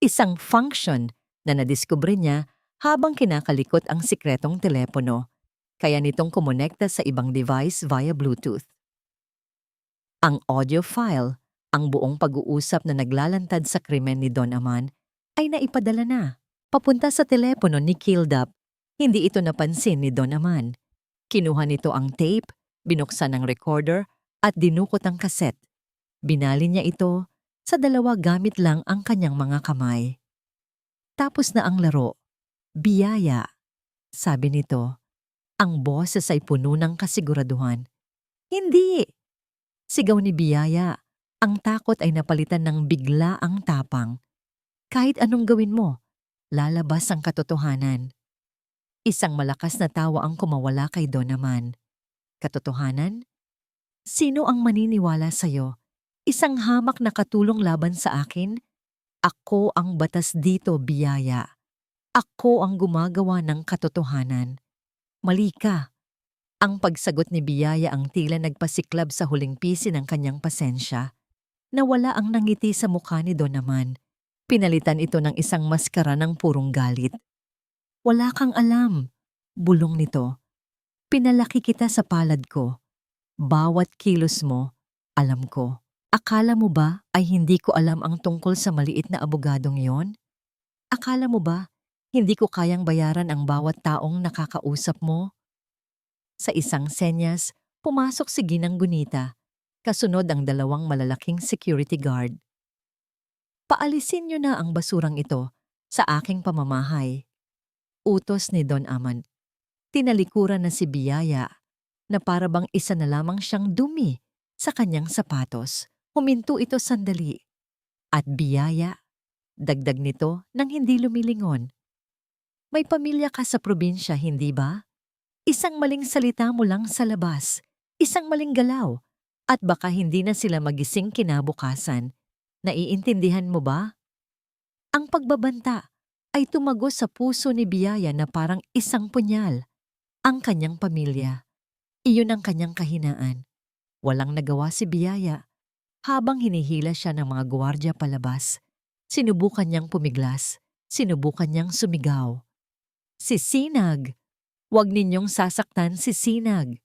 isang function na nadiskubre niya habang kinakalikot ang sikretong telepono, kaya nitong kumonekta sa ibang device via Bluetooth. Ang audio file, ang buong pag-uusap na naglalantad sa krimen ni Don Aman, ay naipadala na, papunta sa telepono ni Kildap. Hindi ito napansin ni Don Aman. Kinuha nito ang tape, binuksan ang recorder at dinukot ang kaset. Binali niya ito sa dalawa gamit lang ang kanyang mga kamay. Tapos na ang laro. Biyaya, sabi nito. Ang boses ay puno ng kasiguraduhan. Hindi! Sigaw ni Biyaya. Ang takot ay napalitan ng bigla ang tapang. Kahit anong gawin mo, lalabas ang katotohanan. Isang malakas na tawa ang kumawala kay Don naman. Katotohanan? Sino ang maniniwala sa'yo? Isang hamak na katulong laban sa akin? Ako ang batas dito, Biyaya. Ako ang gumagawa ng katotohanan. Mali ka. Ang pagsagot ni Biyaya ang tila nagpasiklab sa huling pisi ng kanyang pasensya. Nawala ang nangiti sa mukha ni Don naman. Pinalitan ito ng isang maskara ng purong galit. Wala kang alam, bulong nito. Pinalaki kita sa palad ko. Bawat kilos mo, alam ko. Akala mo ba ay hindi ko alam ang tungkol sa maliit na abogadong yon? Akala mo ba hindi ko kayang bayaran ang bawat taong nakakausap mo? Sa isang senyas, pumasok si Ginang Gunita. Kasunod ang dalawang malalaking security guard. Paalisin niyo na ang basurang ito sa aking pamamahay. Utos ni Don Aman. Tinalikuran na si Biyaya na para bang isa na lamang siyang dumi sa kanyang sapatos. Huminto ito sandali. At Biyaya, dagdag nito nang hindi lumilingon. May pamilya ka sa probinsya, hindi ba? Isang maling salita mo lang sa labas, isang maling galaw, at baka hindi na sila magising kinabukasan. Naiintindihan mo ba? Ang pagbabanta ay tumagos sa puso ni Biyaya na parang isang punyal. Ang kanyang pamilya. Iyon ang kanyang kahinaan. Walang nagawa si Biyaya. Habang hinihila siya ng mga gwardiya palabas, sinubukan niyang pumiglas, sinubukan niyang sumigaw. Si Sinag! Huwag ninyong sasaktan si Sinag!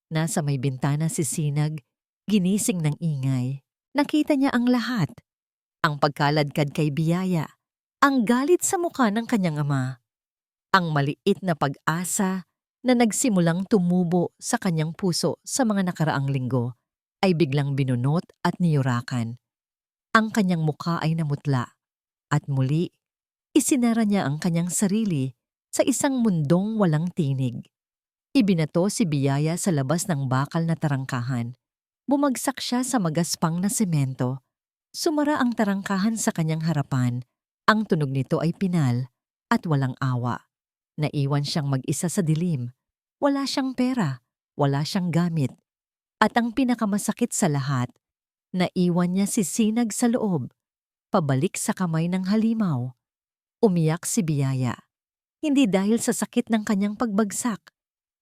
Nasa may bintana si Sinag, ginising ng ingay. Nakita niya ang lahat. Ang pagkaladkad kay Biyaya. Ang galit sa mukha ng kanyang ama. Ang maliit na pag-asa na nagsimulang tumubo sa kanyang puso sa mga nakaraang linggo ay biglang binunot at niyurakan. Ang kanyang mukha ay namutla at muli isinara niya ang kanyang sarili sa isang mundong walang tinig. Ibinato si Biyaya sa labas ng bakal na tarangkahan. Bumagsak siya sa magaspang na semento. Sumara ang tarangkahan sa kanyang harapan. Ang tunog nito ay pinal at walang awa. Naiwan siyang mag-isa sa dilim. Wala siyang pera, wala siyang gamit. At ang pinakamasakit sa lahat, naiwan niya si Sinag sa loob, pabalik sa kamay ng halimaw. Umiyak si Biyaya, hindi dahil sa sakit ng kanyang pagbagsak,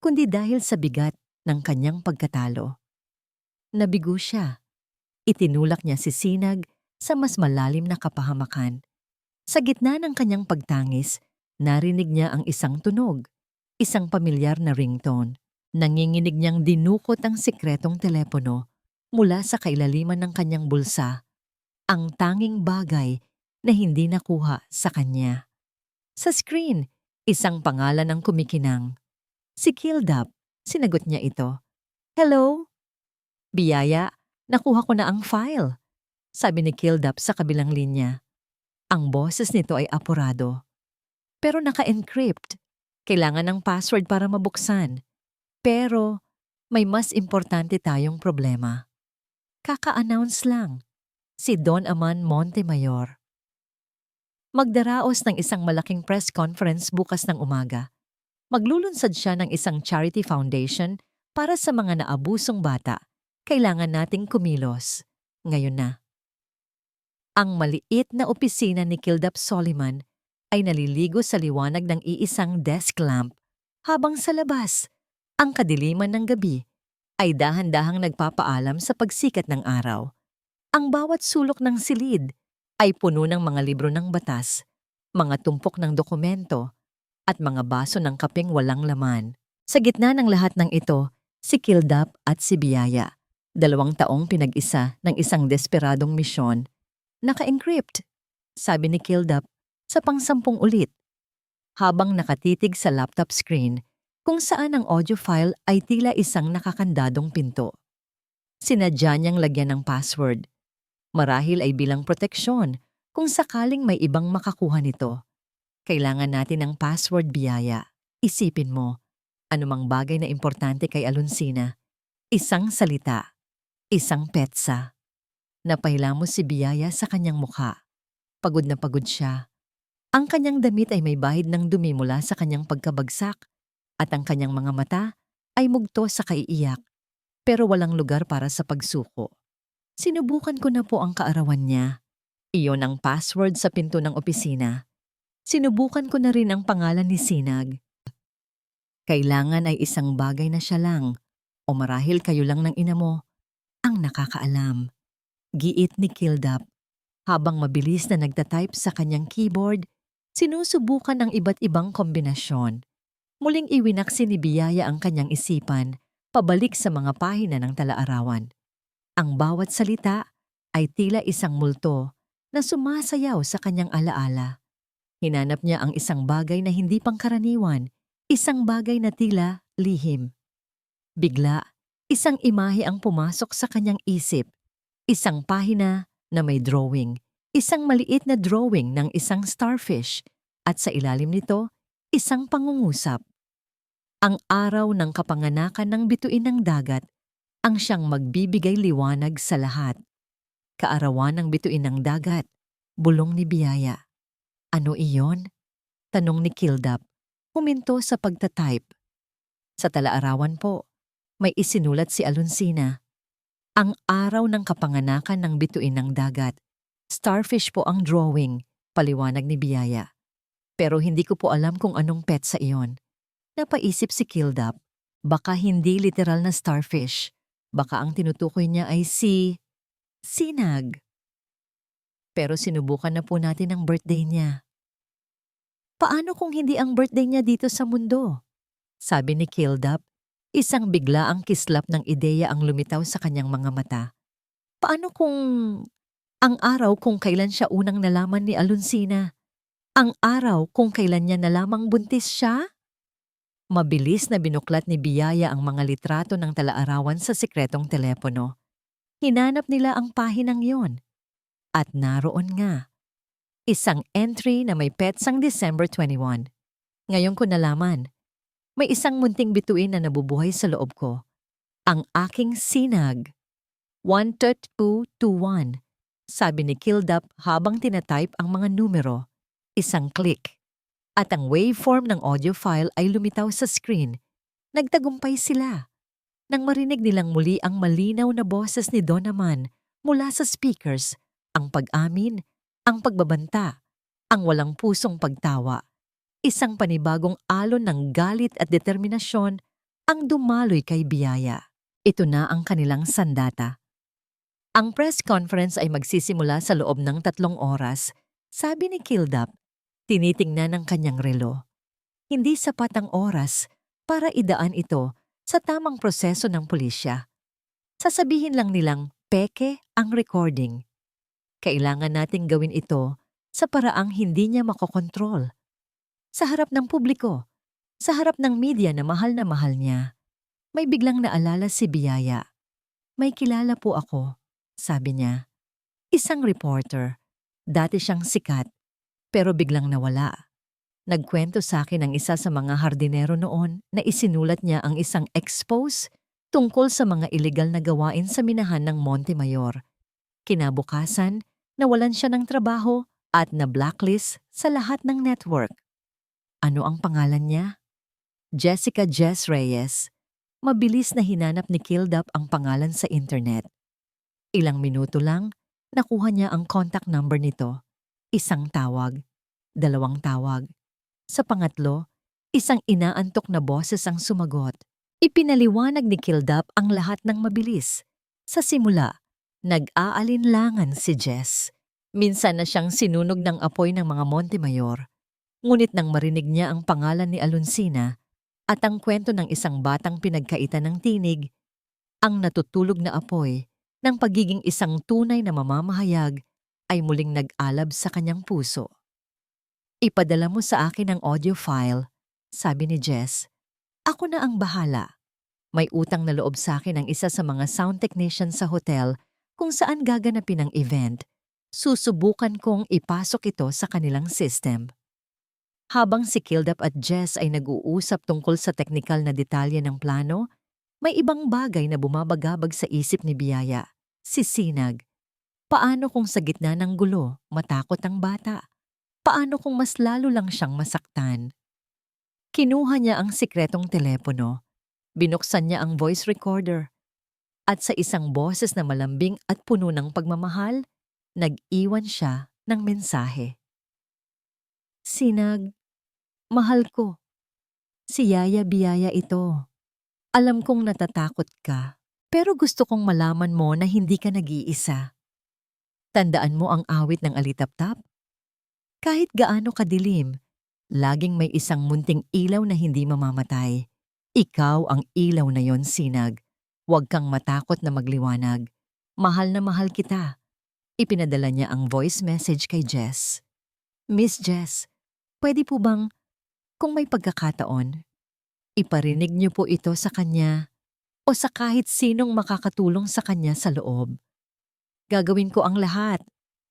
kundi dahil sa bigat ng kanyang pagkatalo. Nabigo siya. Itinulak niya si Sinag sa mas malalim na kapahamakan. Sa gitna ng kanyang pagtangis, narinig niya ang isang tunog, isang pamilyar na ringtone. Nanginginig niyang dinukot ang sikretong telepono mula sa kailaliman ng kanyang bulsa, ang tanging bagay na hindi nakuha sa kanya. Sa screen, isang pangalan ang kumikinang. Si Kildap, sinagot niya ito. Hello? Biyaya, nakuha ko na ang file, sabi ni Kildap sa kabilang linya. Ang boses nito ay apurado. Pero naka-encrypt. Kailangan ng password para mabuksan. Pero may mas importante tayong problema. Kaka-announce lang. Si Don Aman Montemayor. Magdaraos ng isang malaking press conference bukas ng umaga. Maglulunsad siya ng isang charity foundation para sa mga naabusong bata. Kailangan nating kumilos. Ngayon na. Ang maliit na opisina ni Kildap Soliman ay naliligo sa liwanag ng iisang desk lamp habang sa labas, ang kadiliman ng gabi ay dahan-dahang nagpapaalam sa pagsikat ng araw. Ang bawat sulok ng silid ay puno ng mga libro ng batas, mga tumpok ng dokumento, at mga baso ng kapeng walang laman. Sa gitna ng lahat ng ito, si Kildap at si Biyaya, 2 taong pinag-isa ng isang desperadong misyon. Naka-encrypt, sabi ni Kildap sa pang-10 ulit, habang nakatitig sa laptop screen kung saan ang audio file ay tila isang nakakandadong pinto. Sinadya niyang lagyan ng password. Marahil ay bilang proteksyon kung sakaling may ibang makakuha nito. Kailangan natin ng password, Biyaya. Isipin mo, anumang bagay na importante kay Alonsina. Isang salita, isang petsa. Napahilamos si Biyaya sa kanyang mukha. Pagod na pagod siya. Ang kanyang damit ay may bahid ng dumi mula sa kanyang pagkabagsak at ang kanyang mga mata ay mugto sa kaiiyak, pero walang lugar para sa pagsuko. Sinubukan ko na po ang kaarawan niya. Iyon ang password sa pinto ng opisina. Sinubukan ko na rin ang pangalan ni Sinag. Kailangan ay isang bagay na siya lang, o marahil kayo lang ng ina mo, ang nakakaalam. Giit ni Kildap. Habang mabilis na nagtatype sa kanyang keyboard, sinusubukan ang iba't ibang kombinasyon. Muling iwinaksi ni Biyaya ang kanyang isipan, pabalik sa mga pahina ng talaarawan. Ang bawat salita ay tila isang multo na sumasayaw sa kanyang alaala. Hinanap niya ang isang bagay na hindi pangkaraniwan, isang bagay na tila lihim. Bigla, isang imahe ang pumasok sa kanyang isip. Isang pahina na may drawing, isang maliit na drawing ng isang starfish, at sa ilalim nito, isang pangungusap. Ang araw ng kapanganakan ng bituin ng dagat ang siyang magbibigay liwanag sa lahat. Kaarawan ng bituin ng dagat, bulong ni Biyaya. Ano iyon? Tanong ni Kildap, huminto sa pagtatype. Sa talaarawan po, may isinulat si Alonsina. Ang araw ng kapanganakan ng bituin ng dagat. Starfish po ang drawing, paliwanag ni Biyaya. Pero hindi ko po alam kung anong petsa iyon. Napaisip si Kildap, baka hindi literal na starfish. Baka ang tinutukoy niya ay Sinag. Pero sinubukan na po natin ang birthday niya. Paano kung hindi ang birthday niya dito sa mundo? Sabi ni Kildap, isang biglaang kislap ng ideya ang lumitaw sa kanyang mga mata. Paano kung ang araw kung kailan siya unang nalaman ni Alonsina? Ang araw kung kailan niya nalamang buntis siya? Mabilis na binuklat ni Biyaya ang mga litrato ng talaarawan sa sikretong telepono. Hinanap nila ang pahinang yon. At naroon nga. Isang entry na may petsang December 21. Ngayon ko nalaman. May isang munting bituin na nabubuhay sa loob ko. Ang aking Sinag. 13221. sabi ni Kildap habang tinatype ang mga numero. Isang click. At ang waveform ng audio file ay lumitaw sa screen. Nagtagumpay sila. Nang marinig nilang muli ang malinaw na boses ni Don Aman mula sa speakers, ang pag-amin, ang pagbabanta, ang walang pusong pagtawa. Isang panibagong alon ng galit at determinasyon ang dumaloy kay Biyaya. Ito na ang kanilang sandata. Ang press conference ay magsisimula sa loob ng 3 oras, sabi ni Kildap, tinitingnan ng kanyang relo. Hindi sapat ang oras para idaan ito sa tamang proseso ng pulisya. Sasabihin lang nilang peke ang recording. Kailangan nating gawin ito sa paraang hindi niya makokontrol. Sa harap ng publiko, sa harap ng media na mahal niya, may biglang naalala si Biyaya. May kilala po ako, sabi niya. Isang reporter. Dati siyang sikat, pero biglang nawala. Nagkwento sa akin ang isa sa mga hardinero noon na isinulat niya ang isang expose tungkol sa mga iligal na gawain sa minahan ng Montemayor. Kinabukasan, nawalan siya ng trabaho at na-blacklist sa lahat ng network. Ano ang pangalan niya? Jessica Jess Reyes. Mabilis na hinanap ni Kildap ang pangalan sa internet. Ilang minuto lang, nakuha niya ang contact number nito. Isang tawag, 2 tawag. Sa pangatlo, isang inaantok na boses ang sumagot. Ipinaliwanag ni Kildap ang lahat ng mabilis. Sa simula, nag-aalinlangan si Jess. Minsan na siyang sinunog ng apoy ng mga Montemayor. Ngunit nang marinig niya ang pangalan ni Alonsina at ang kwento ng isang batang pinagkaitan ng tinig, ang natutulog na apoy ng pagiging isang tunay na mamamahayag ay muling nag-alab sa kanyang puso. Ipadala mo sa akin ang audio file, sabi ni Jess. Ako na ang bahala. May utang na loob sa akin ang isa sa mga sound technician sa hotel kung saan gaganapin ang event. Susubukan kong ipasok ito sa kanilang system. Habang si Kildap at Jess ay nag-uusap tungkol sa teknikal na detalye ng plano, may ibang bagay na bumabagabag sa isip ni Biyaya. Si Sinag. Paano kung sa gitna ng gulo, matakot ang bata? Paano kung mas lalo lang siyang masaktan? Kinuha niya ang sikretong telepono. Binuksan niya ang voice recorder. At sa isang boses na malambing at puno ng pagmamahal, nag-iwan siya ng mensahe. Sinag, mahal ko. Si Yaya Biyaya ito. Alam kong natatakot ka, pero gusto kong malaman mo na hindi ka nag-iisa. Tandaan mo ang awit ng alitaptap? Kahit gaano kadilim, laging may isang munting ilaw na hindi mamamatay. Ikaw ang ilaw na yon, Sinag. Huwag kang matakot na magliwanag. Mahal na mahal kita. Ipinadala niya ang voice message kay Jess. Miss Jess, pwede po bang, kung may pagkakataon, iparinig niyo po ito sa kanya o sa kahit sinong makakatulong sa kanya sa loob. Gagawin ko ang lahat,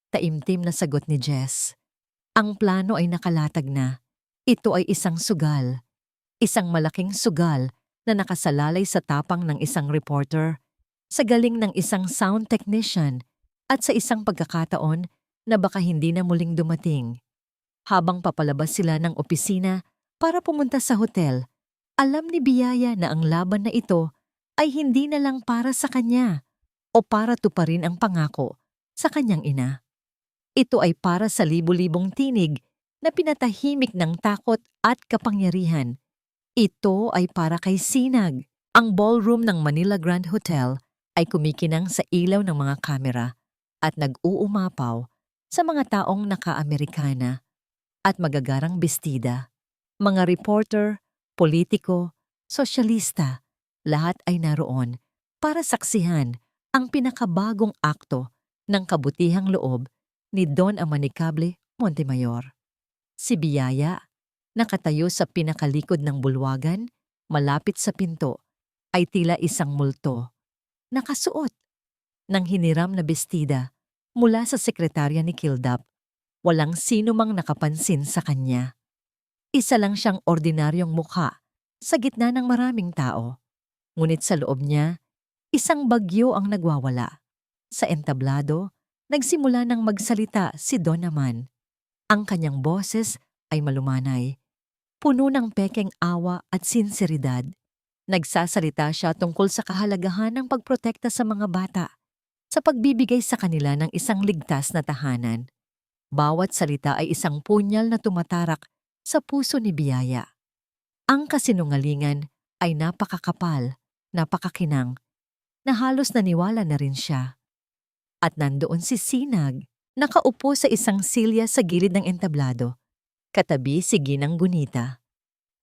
taimtim na sagot ni Jess. Ang plano ay nakalatag na. Ito ay isang sugal. Isang malaking sugal na nakasalalay sa tapang ng isang reporter, sa galing ng isang sound technician, at sa isang pagkakataon na baka hindi na muling dumating. Habang papalabas sila ng opisina para pumunta sa hotel, alam ni Biyaya na ang laban na ito ay hindi na lang para sa kanya o para tuparin ang pangako sa kanyang ina. Ito ay para sa libu-libong tinig na pinatahimik ng takot at kapangyarihan. Ito ay para kay Sinag. Ang ballroom ng Manila Grand Hotel ay kumikinang sa ilaw ng mga kamera at nag-uumapaw sa mga taong naka-Amerikana at magagarang bestida. Mga reporter, politiko, sosyalista, lahat ay naroon para saksihan ang pinakabagong akto ng kabutihang loob ni Don Amanicable Montemayor. Si Biyaya, nakatayo sa pinakalikod ng bulwagan, malapit sa pinto, ay tila isang multo. Nakasuot ng hiniram na bestida mula sa sekretarya ni Kildap. Walang sino mang nakapansin sa kanya. Isa lang siyang ordinaryong mukha sa gitna ng maraming tao. Ngunit sa loob niya, isang bagyo ang nagwawala. Sa entablado, Nagsimula ng magsalita si Don naman. Ang kanyang boses ay malumanay, puno ng pekeng awa at sinseridad. Nagsasalita siya tungkol sa kahalagahan ng pagprotekta sa mga bata, sa pagbibigay sa kanila ng isang ligtas na tahanan. Bawat salita ay isang punyal na tumatarak sa puso ni Biyaya. Ang kasinungalingan ay napakakapal, napakakinang, na halos naniwala na rin siya. At nandoon si Sinag, nakaupo sa isang silya sa gilid ng entablado, katabi si Ginang Gunita.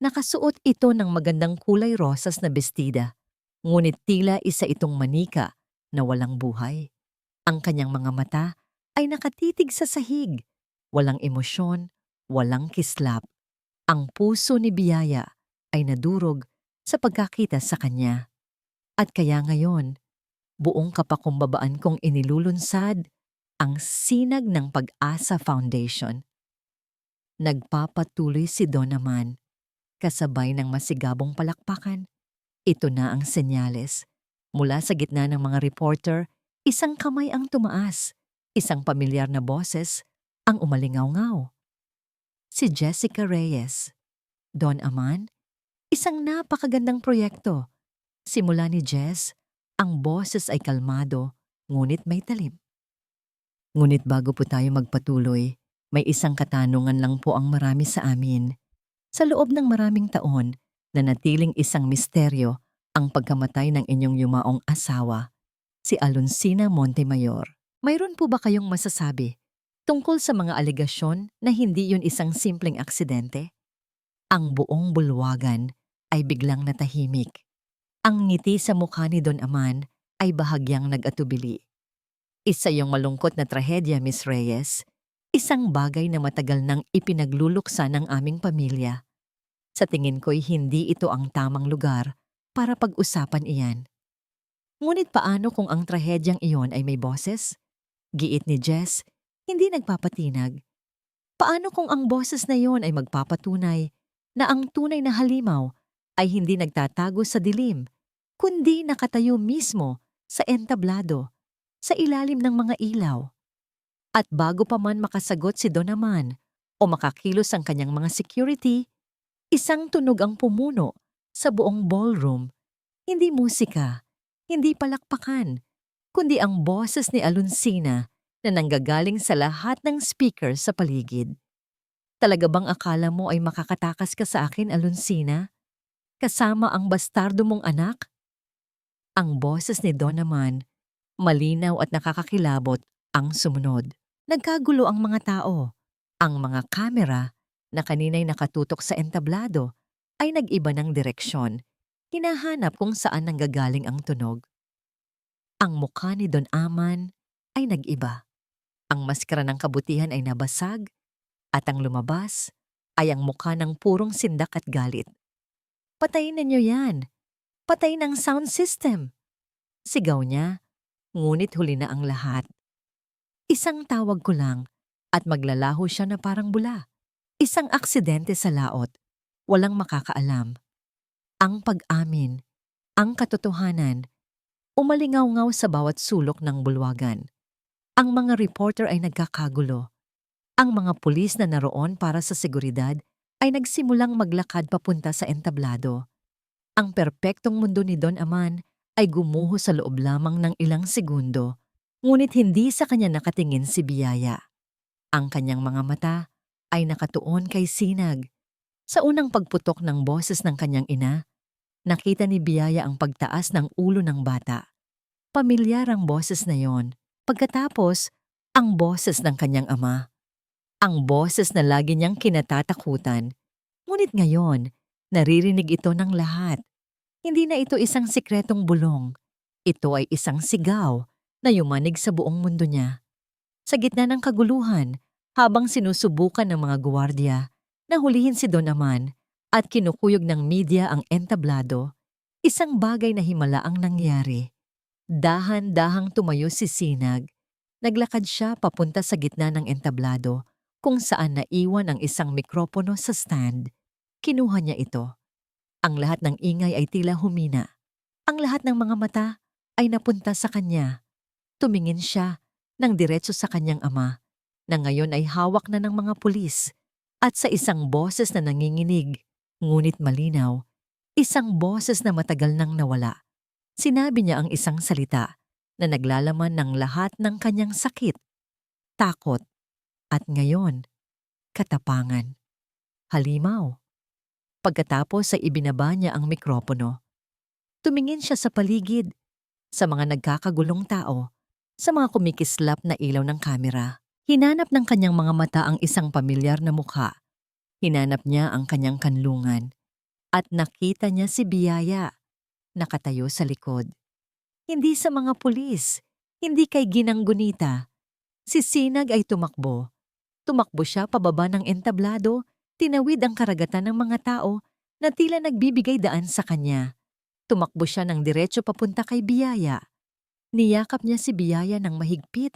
Nakasuot ito ng magandang kulay rosas na bestida, ngunit tila isa itong manika na walang buhay. Ang kanyang mga mata ay nakatitig sa sahig, walang emosyon, walang kislap. Ang puso ni Biyaya ay nadurog sa pagkakita sa kanya. At kaya ngayon, buong kapakumbabaan kong inilulunsad ang Sinag ng Pag-asa Foundation. Nagpapatuloy si Don naman, kasabay ng masigabong palakpakan. Ito na ang senyales. Mula sa gitna ng mga reporter, isang kamay ang tumaas, isang pamilyar na boses ang umalingaw-ngaw. Si Jessica Reyes. Don Aman, isang napakagandang proyekto. Simula ni Jess, ang boses ay kalmado, ngunit may talim. Ngunit bago po tayo magpatuloy, may isang katanungan lang po ang marami sa amin. Sa loob ng maraming taon, nanatiling isang misteryo ang pagkamatay ng inyong yumaong asawa, si Alonsina Montemayor. Mayroon po ba kayong masasabi tungkol sa mga alegasyon na hindi yun isang simpleng aksidente? Ang buong bulwagan ay biglang natahimik. Ang ngiti sa mukha ni Don Aman ay bahagyang nag-atubili. Isa yung malungkot na trahedya, Miss Reyes. Isang bagay na matagal nang ipinagluluksa ng aming pamilya. Sa tingin ko'y hindi ito ang tamang lugar para pag-usapan iyan. Ngunit paano kung ang trahedyang iyon ay may boses? Giit ni Jess, hindi nagpapatinag. Paano kung ang boses na iyon ay magpapatunay na ang tunay na halimaw ay hindi nagtatago sa dilim, kundi nakatayo mismo sa entablado, sa ilalim ng mga ilaw? At bago pa man makasagot si Don naman o makakilos ang kanyang mga security, isang tunog ang pumuno sa buong ballroom. Hindi musika, hindi palakpakan, kundi ang boses ni Alonsina na nanggagaling sa lahat ng speaker sa paligid. Talaga bang akala mo ay makakatakas ka sa akin, Alonsina? Kasama ang bastardo mong anak? Ang boses ni Don naman, malinaw at nakakakilabot ang sumunod. Nagkagulo ang mga tao. Ang mga kamera na kanina'y nakatutok sa entablado ay nag-iba ng direksyon. Hinahanap kung saan nanggagaling ang tunog. Ang mukha ni Don Aman ay nag-iba. Ang maskara ng kabutihan ay nabasag at ang lumabas ay ang mukha ng purong sindak at galit. Patayin ninyo yan! Patayin ang sound system! Sigaw niya, ngunit huli na ang lahat. Isang tawag ko lang at maglalaho siya na parang bula. Isang aksidente sa laot, walang makakaalam. Ang pag-amin, ang katotohanan, umalingaw-ngaw sa bawat sulok ng bulwagan. Ang mga reporter ay nagkakagulo. Ang mga pulis na naroon para sa seguridad ay nagsimulang maglakad papunta sa entablado. Ang perpektong mundo ni Don Aman ay gumuho sa loob lamang ng ilang segundo, ngunit hindi sa kanya nakatingin si Biyaya. Ang kanyang mga mata ay nakatuon kay Sinag. Sa unang pagputok ng boses ng kanyang ina, nakita ni Biyaya ang pagtaas ng ulo ng bata. Pamilyar ang boses na yon. Pagkatapos, ang boses ng kanyang ama. Ang boses na lagi niyang kinatatakutan. Ngunit ngayon, naririnig ito ng lahat. Hindi na ito isang sikretong bulong. Ito ay isang sigaw na yumanig sa buong mundo niya. Sa gitna ng kaguluhan, habang sinusubukan ng mga guwardiya na hulihin si Don Aman at kinukuyog ng media ang entablado, isang bagay na himala ang nangyari. Dahan-dahang tumayo si Sinag. Naglakad siya papunta sa gitna ng entablado kung saan naiwan ang isang mikropono sa stand. Kinuha niya ito. Ang lahat ng ingay ay tila humina. Ang lahat ng mga mata ay napunta sa kanya. Tumingin siya, ng diretso sa kanyang ama, na ngayon ay hawak na ng mga pulis, at sa isang boses na nanginginig, ngunit malinaw, isang boses na matagal nang nawala. Sinabi niya ang isang salita na naglalaman ng lahat ng kanyang sakit, takot, at ngayon, katapangan. Halimaw. Pagkatapos ay ibinaba niya ang mikropono. Tumingin siya sa paligid, sa mga nagkakagulong tao, sa mga kumikislap na ilaw ng kamera. Hinanap ng kanyang mga mata ang isang pamilyar na mukha. Hinanap niya ang kanyang kanlungan. At nakita niya si Biyaya, nakatayo sa likod. Hindi sa mga pulis, hindi kay Ginang Gunita. Si Sinag ay tumakbo. Tumakbo siya pababa ng entablado, tinawid ang karagatan ng mga tao na tila nagbibigay daan sa kanya. Tumakbo siya ng diretso papunta kay Biyaya. Niyakap niya si Biyaya ng mahigpit.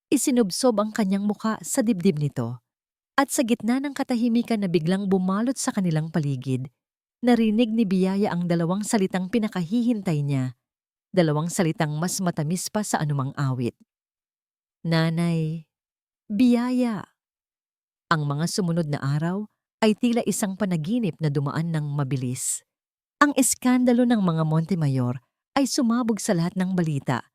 Isinubsob ang kanyang muka sa dibdib nito. At sa gitna ng katahimikan na biglang bumalot sa kanilang paligid, narinig ni Biyaya ang dalawang salitang pinakahihintay niya. Dalawang salitang mas matamis pa sa anumang awit. Nanay, Biyaya. Ang mga sumunod na araw ay tila isang panaginip na dumaan ng mabilis. Ang eskandalo ng mga Montemayor ay sumabog sa lahat ng balita.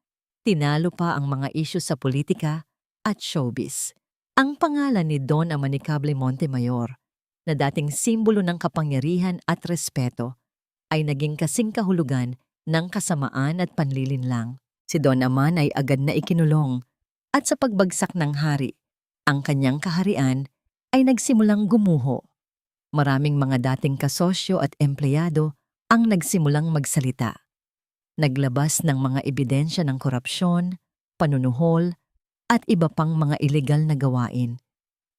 Tinalo pa ang mga isyu sa politika at showbiz. Ang pangalan ni Don Amanicable Montemayor, na dating simbolo ng kapangyarihan at respeto, ay naging kasing kahulugan ng kasamaan at panlilinlang. Si Don Aman ay agad na ikinulong, at sa pagbagsak ng hari, ang kanyang kaharian ay nagsimulang gumuho. Maraming mga dating kasosyo at empleyado ang nagsimulang magsalita. Naglabas ng mga ebidensya ng korupsyon, panunuhol, at iba pang mga ilegal na gawain.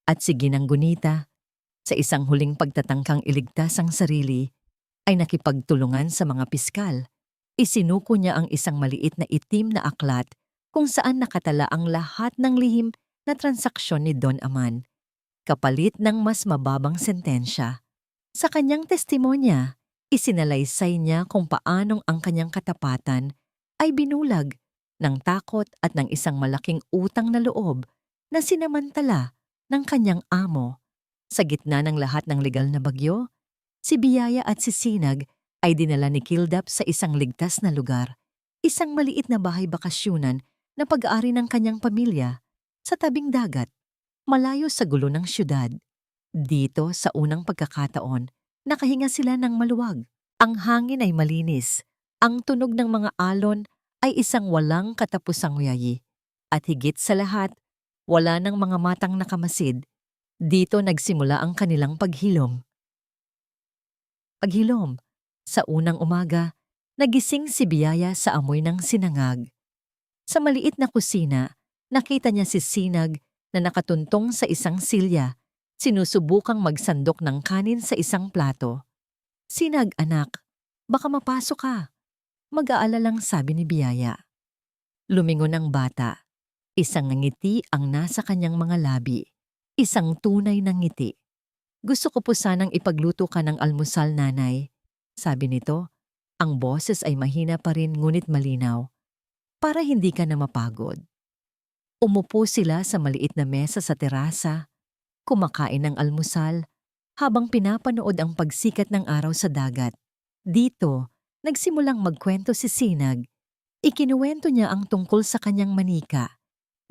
At si Ginang Gunita, sa isang huling pagtatangkang iligtas ang sarili, ay nakipagtulungan sa mga piskal. Isinuko niya ang isang maliit na itim na aklat kung saan nakatala ang lahat ng lihim na transaksyon ni Don Aman, kapalit ng mas mababang sentensya. Sa kanyang testimonya, isinalaysay niya kung paanong ang kanyang katapatan ay binulag ng takot at ng isang malaking utang na loob na sinamantala ng kanyang amo. Sa gitna ng lahat ng legal na bagyo, si Biyaya at si Sinag ay dinala ni Kildap sa isang ligtas na lugar, isang maliit na bahay bakasyunan na pag-aari ng kanyang pamilya sa tabing dagat, malayo sa gulo ng syudad. Dito sa unang pagkakataon, nakahinga sila ng maluwag. Ang hangin ay malinis. Ang tunog ng mga alon ay isang walang katapusang yayi. At higit sa lahat, wala ng mga matang nakamasid. Dito nagsimula ang kanilang paghilom. Sa unang umaga, nagising si Biyaya sa amoy ng sinangag. Sa maliit na kusina, nakita niya si Sinag na nakatuntong sa isang silya, sinusubukang magsandok ng kanin sa isang plato. Sinag, anak, baka mapasok ka. Mag-aalalang sabi ni Biyaya. Lumingon ang bata. Isang ngiti ang nasa kanyang mga labi. Isang tunay na ngiti. Gusto ko po sanang ipagluto ka ng almusal, nanay. Sabi nito, ang boses ay mahina pa rin ngunit malinaw. Para hindi ka na mapagod. Umupo sila sa maliit na mesa sa terasa, kumakain ng almusal, habang pinapanood ang pagsikat ng araw sa dagat. Dito, nagsimulang magkwento si Sinag. Ikinuwento niya ang tungkol sa kanyang manika,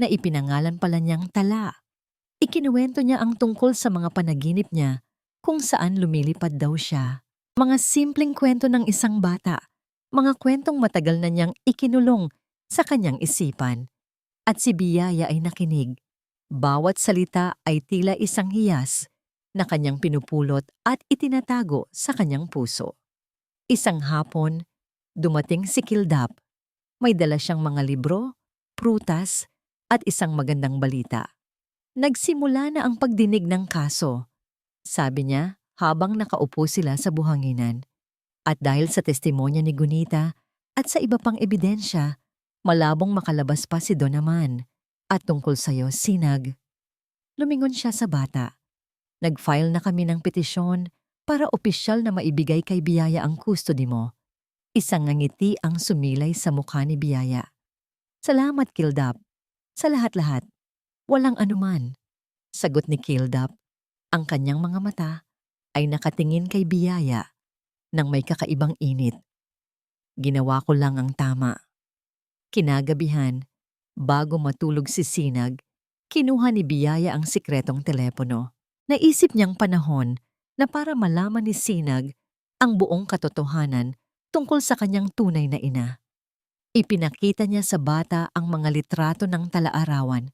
na ipinangalan pala niyang Tala. Ikinuwento niya ang tungkol sa mga panaginip niya, kung saan lumilipad daw siya. Mga simpleng kwento ng isang bata, mga kwentong matagal na niyang ikinulong sa kanyang isipan. At si Biyaya ay nakinig. Bawat salita ay tila isang hiyas na kanyang pinupulot at itinatago sa kanyang puso. Isang hapon, dumating si Kildap. May dala siyang mga libro, prutas, at isang magandang balita. Nagsimula na ang pagdinig ng kaso, sabi niya habang nakaupo sila sa buhanginan. At dahil sa testimonya ni Gunita at sa iba pang ebidensya, malabong makalabas pa si Don Aman. At tungkol sa'yo, Sinag. Lumingon siya sa bata. Nag-file na kami ng petisyon para opisyal na maibigay kay Biyaya ang custody mo. Isang ngiti ang sumilay sa mukha ni Biyaya. Salamat, Kildap. Sa lahat-lahat, walang anuman. Sagot ni Kildap. Ang kanyang mga mata ay nakatingin kay Biyaya ng may kakaibang init. Ginawa ko lang ang tama. Kinagabihan, bago matulog si Sinag, kinuha ni Biyaya ang sikretong telepono. Naisip niyang panahon na para malaman ni Sinag ang buong katotohanan tungkol sa kanyang tunay na ina. Ipinakita niya sa bata ang mga litrato ng talaarawan.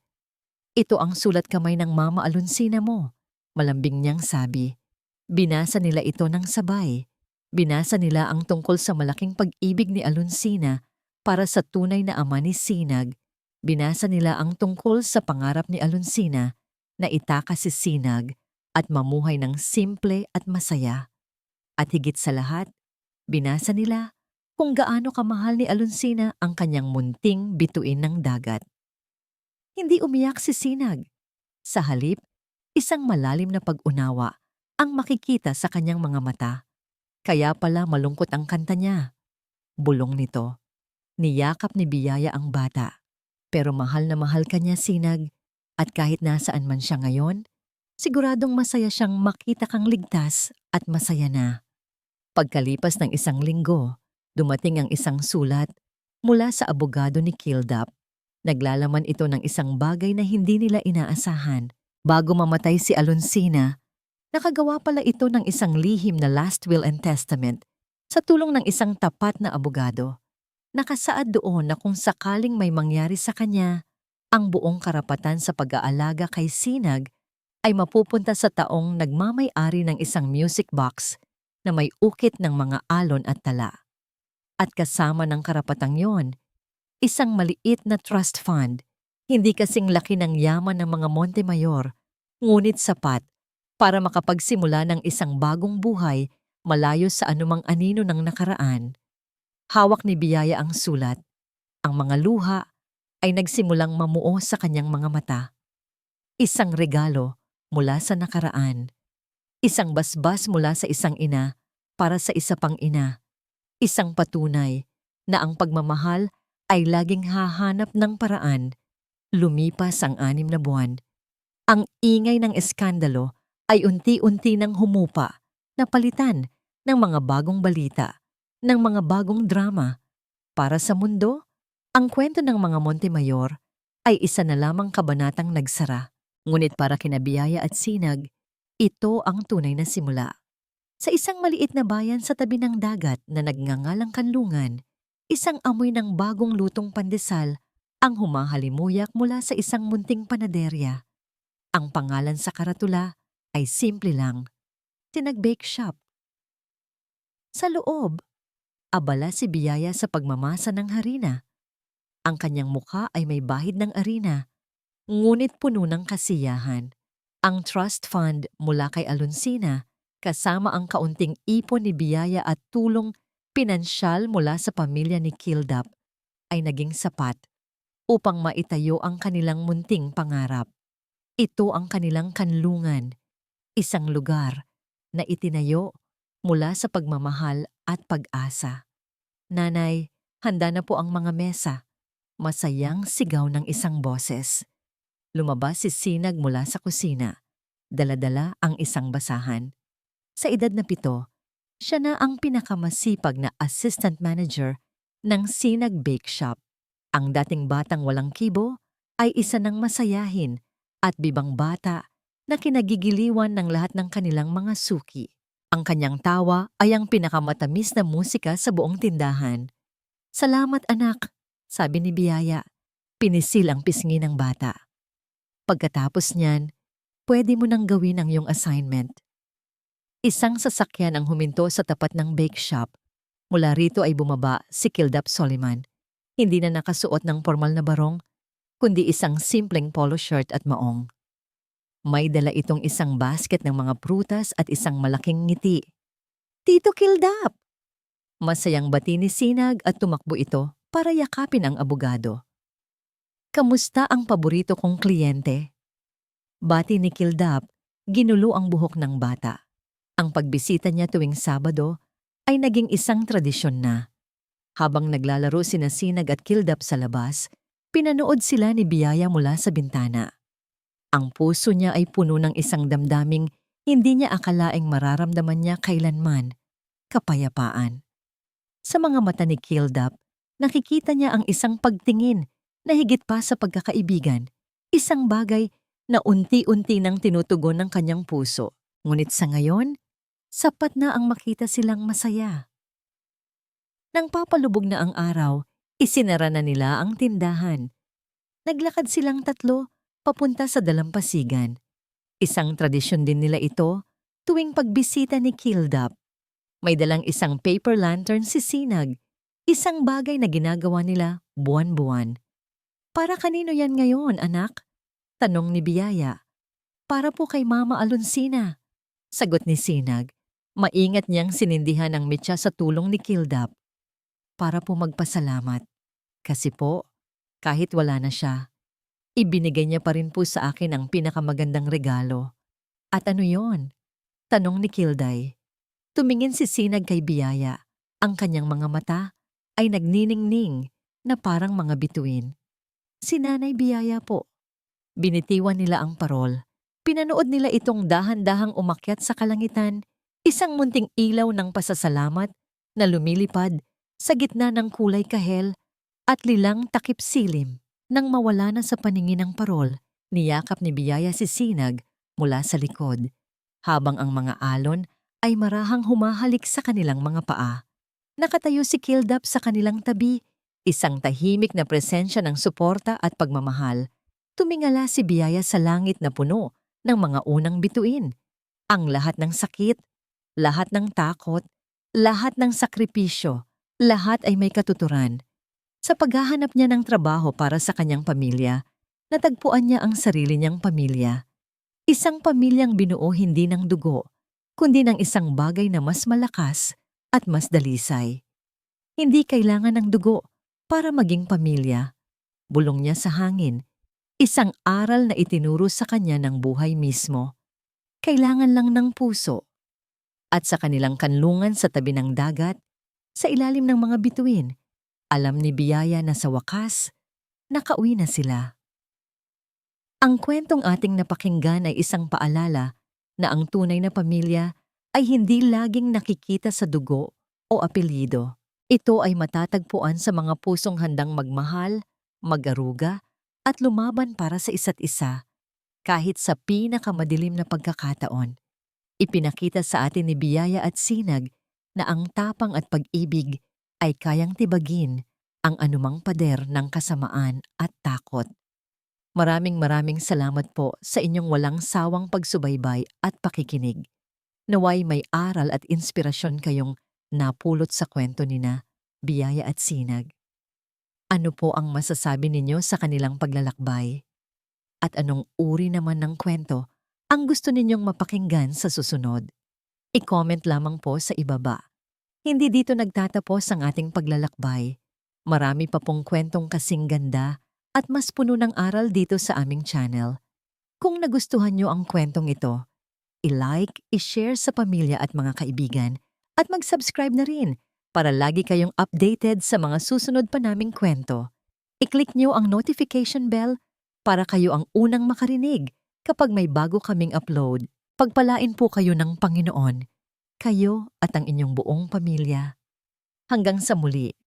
Ito ang sulat kamay ng Mama Alonsina mo, malambing niyang sabi. Binasa nila ito ng sabay. Binasa nila ang tungkol sa malaking pag-ibig ni Alonsina para sa tunay na ama ni Sinag. Binasa nila ang tungkol sa pangarap ni Alonsina na itakas si Sinag at mamuhay ng simple at masaya. At higit sa lahat, binasa nila kung gaano kamahal ni Alonsina ang kanyang munting bituin ng dagat. Hindi umiyak si Sinag. Sa halip, isang malalim na pag-unawa ang makikita sa kanyang mga mata. Kaya pala malungkot ang kanta niya. Bulong nito. Niyakap ni Biyaya ang bata. Pero mahal na mahal kanya Sinag. At kahit nasaan man siya ngayon, siguradong masaya siyang makita kang ligtas at masaya na. Pagkalipas ng isang linggo, dumating ang isang sulat mula sa abogado ni Kildap. Naglalaman ito ng isang bagay na hindi nila inaasahan. Bago mamatay si Alonsina, nakagawa pala ito ng isang lihim na last will and testament sa tulong ng isang tapat na abogado. Nakasaad doon na kung sakaling may mangyari sa kanya, ang buong karapatan sa pag-aalaga kay Sinag ay mapupunta sa taong nagmamay-ari ng isang music box na may ukit ng mga alon at tala. At kasama ng karapatang yon, isang maliit na trust fund, hindi kasing laki ng yaman ng mga Montemayor, ngunit sapat para makapagsimula ng isang bagong buhay malayo sa anumang anino ng nakaraan. Hawak ni Biyaya ang sulat. Ang mga luha ay nagsimulang mamuo sa kanyang mga mata. Isang regalo mula sa nakaraan. Isang basbas mula sa isang ina para sa isa pang ina. Isang patunay na ang pagmamahal ay laging hahanap ng paraan. Lumipas ang 6 na buwan. Ang ingay ng eskandalo ay unti-unti nang humupa, napalitan ng mga bagong balita, ng mga bagong drama. Para sa mundo, ang kwento ng mga Montemayor ay isa na lamang kabanatang nagsara. Ngunit para kina Biyaya at Sinag, ito ang tunay na simula. Sa isang maliit na bayan sa tabi ng dagat na nagngangalang Kanlungan, isang amoy ng bagong lutong pandesal ang humahalimuyak mula sa isang munting panaderya. Ang pangalan sa karatula ay simple lang, Sinag Bake Shop. Sa loob, abala si Biyaya sa pagmamasa ng harina. Ang kanyang mukha ay may bahid ng arena, ngunit puno ng kasiyahan. Ang trust fund mula kay Alonsina, kasama ang kaunting ipon ni Biyaya at tulong pinansyal mula sa pamilya ni Kildap, ay naging sapat upang maitayo ang kanilang munting pangarap. Ito ang kanilang kanlungan, isang lugar na itinayo mula sa pagmamahal at pag-asa. Nanay, handa na po ang mga mesa. Masayang sigaw ng isang boses. Lumabas si Sinag mula sa kusina. Dala-dala ang isang basahan. Sa edad na 7, siya na ang pinakamasipag na assistant manager ng Sinag Bake Shop. Ang dating batang walang kibo ay isa ng masayahin at bibang bata na kinagigiliwan ng lahat ng kanilang mga suki. Ang kanyang tawa ay ang pinakamatamis na musika sa buong tindahan. Salamat anak, sabi ni Biyaya. Pinisil ang pisngi ng bata. Pagkatapos niyan, pwede mo nang gawin ang iyong assignment. Isang sasakyan ang huminto sa tapat ng bake shop. Mula rito ay bumaba si Kildap Soliman. Hindi na nakasuot ng formal na barong, kundi isang simpleng polo shirt at maong. May dala itong isang basket ng mga prutas at isang malaking ngiti. Tito Kildap! Masayang bati ni Sinag at tumakbo ito para yakapin ang abogado. Kamusta ang paborito kong kliyente? Bati ni Kildap, ginulo ang buhok ng bata. Ang pagbisita niya tuwing Sabado ay naging isang tradisyon na. Habang naglalaro sina Sinag at Kildap sa labas, Pinanood sila ni Biyaya mula sa bintana. Ang puso niya ay puno ng isang damdaming hindi niya akalaing mararamdaman niya kailanman, kapayapaan. Sa mga mata ni Kildap, nakikita niya ang isang pagtingin na higit pa sa pagkakaibigan, isang bagay na unti-unti nang tinutugon ng kanyang puso. Ngunit sa ngayon, sapat na ang makita silang masaya. Nang papalubog na ang araw, isinara na nila ang tindahan. Naglakad silang tatlo papunta sa dalampasigan. Isang tradisyon din nila ito tuwing pagbisita ni Kildap. May dalang isang paper lantern si Sinag, isang bagay na ginagawa nila buwan-buwan. Para kanino yan ngayon, anak? Tanong ni Biyaya. Para po kay Mama Alonsina. Sagot ni Sinag. Maingat niyang sinindihan ang mitya sa tulong ni Kildap. Para po magpasalamat. Kasi po, kahit wala na siya, ibinigay niya pa rin po sa akin ang pinakamagandang regalo. At ano yon? Tanong ni Kilday. Tumingin si Sinag kay Biyaya. Ang kanyang mga mata ay nagniningning na parang mga bituin. Si Nanay Biyaya po. Binitiwan nila ang parol. Pinanood nila itong dahan-dahang umakyat sa kalangitan, isang munting ilaw ng pasasalamat na lumilipad sa gitna ng kulay kahel at lilang takip silim. Nang mawala na sa paningin ng parol, niyakap ni Biyaya si Sinag mula sa likod, habang ang mga alon ay marahang humahalik sa kanilang mga paa. Nakatayo si Kildap sa kanilang tabi, isang tahimik na presensya ng suporta at pagmamahal. Tumingala si Biyaya sa langit na puno ng mga unang bituin. Ang lahat ng sakit, lahat ng takot, lahat ng sakripisyo, lahat ay may katuturan. Sa paghahanap niya ng trabaho para sa kanyang pamilya, natagpuan niya ang sarili niyang pamilya. Isang pamilyang binuo hindi ng dugo, kundi ng isang bagay na mas malakas at mas dalisay. Hindi kailangan ng dugo para maging pamilya. Bulong niya sa hangin, isang aral na itinuro sa kanya ng buhay mismo. Kailangan lang ng puso. At sa kanilang kanlungan sa tabi ng dagat, sa ilalim ng mga bituin, alam ni Biyaya na sa wakas, nakauwi na sila. Ang kwentong ating napakinggan ay isang paalala na ang tunay na pamilya ay hindi laging nakikita sa dugo o apelyido. Ito ay matatagpuan sa mga pusong handang magmahal, mag-aruga, at lumaban para sa isa't isa. Kahit sa pinakamadilim na pagkakataon, ipinakita sa atin ni Biyaya at Sinag na ang tapang at pag-ibig ay kayang tibagin ang anumang pader ng kasamaan at takot. Maraming salamat po sa inyong walang sawang pagsubaybay at pakikinig. Naway may aral at inspirasyon kayong napulot sa kwento nina Biyaya at Sinag. Ano po ang masasabi ninyo sa kanilang paglalakbay? At anong uri naman ng kwento ang gusto ninyong mapakinggan sa susunod? I-comment lamang po sa ibaba. Hindi dito nagtatapos ang ating paglalakbay. Marami pa pong kwentong kasing ganda at mas puno ng aral dito sa aming channel. Kung nagustuhan nyo ang kwentong ito, i-like, i-share sa pamilya at mga kaibigan at mag-subscribe na rin para lagi kayong updated sa mga susunod pa naming kwento. I-click nyo ang notification bell para kayo ang unang makarinig kapag may bago kaming upload. Pagpalain po kayo ng Panginoon, kayo at ang inyong buong pamilya. Hanggang sa muli.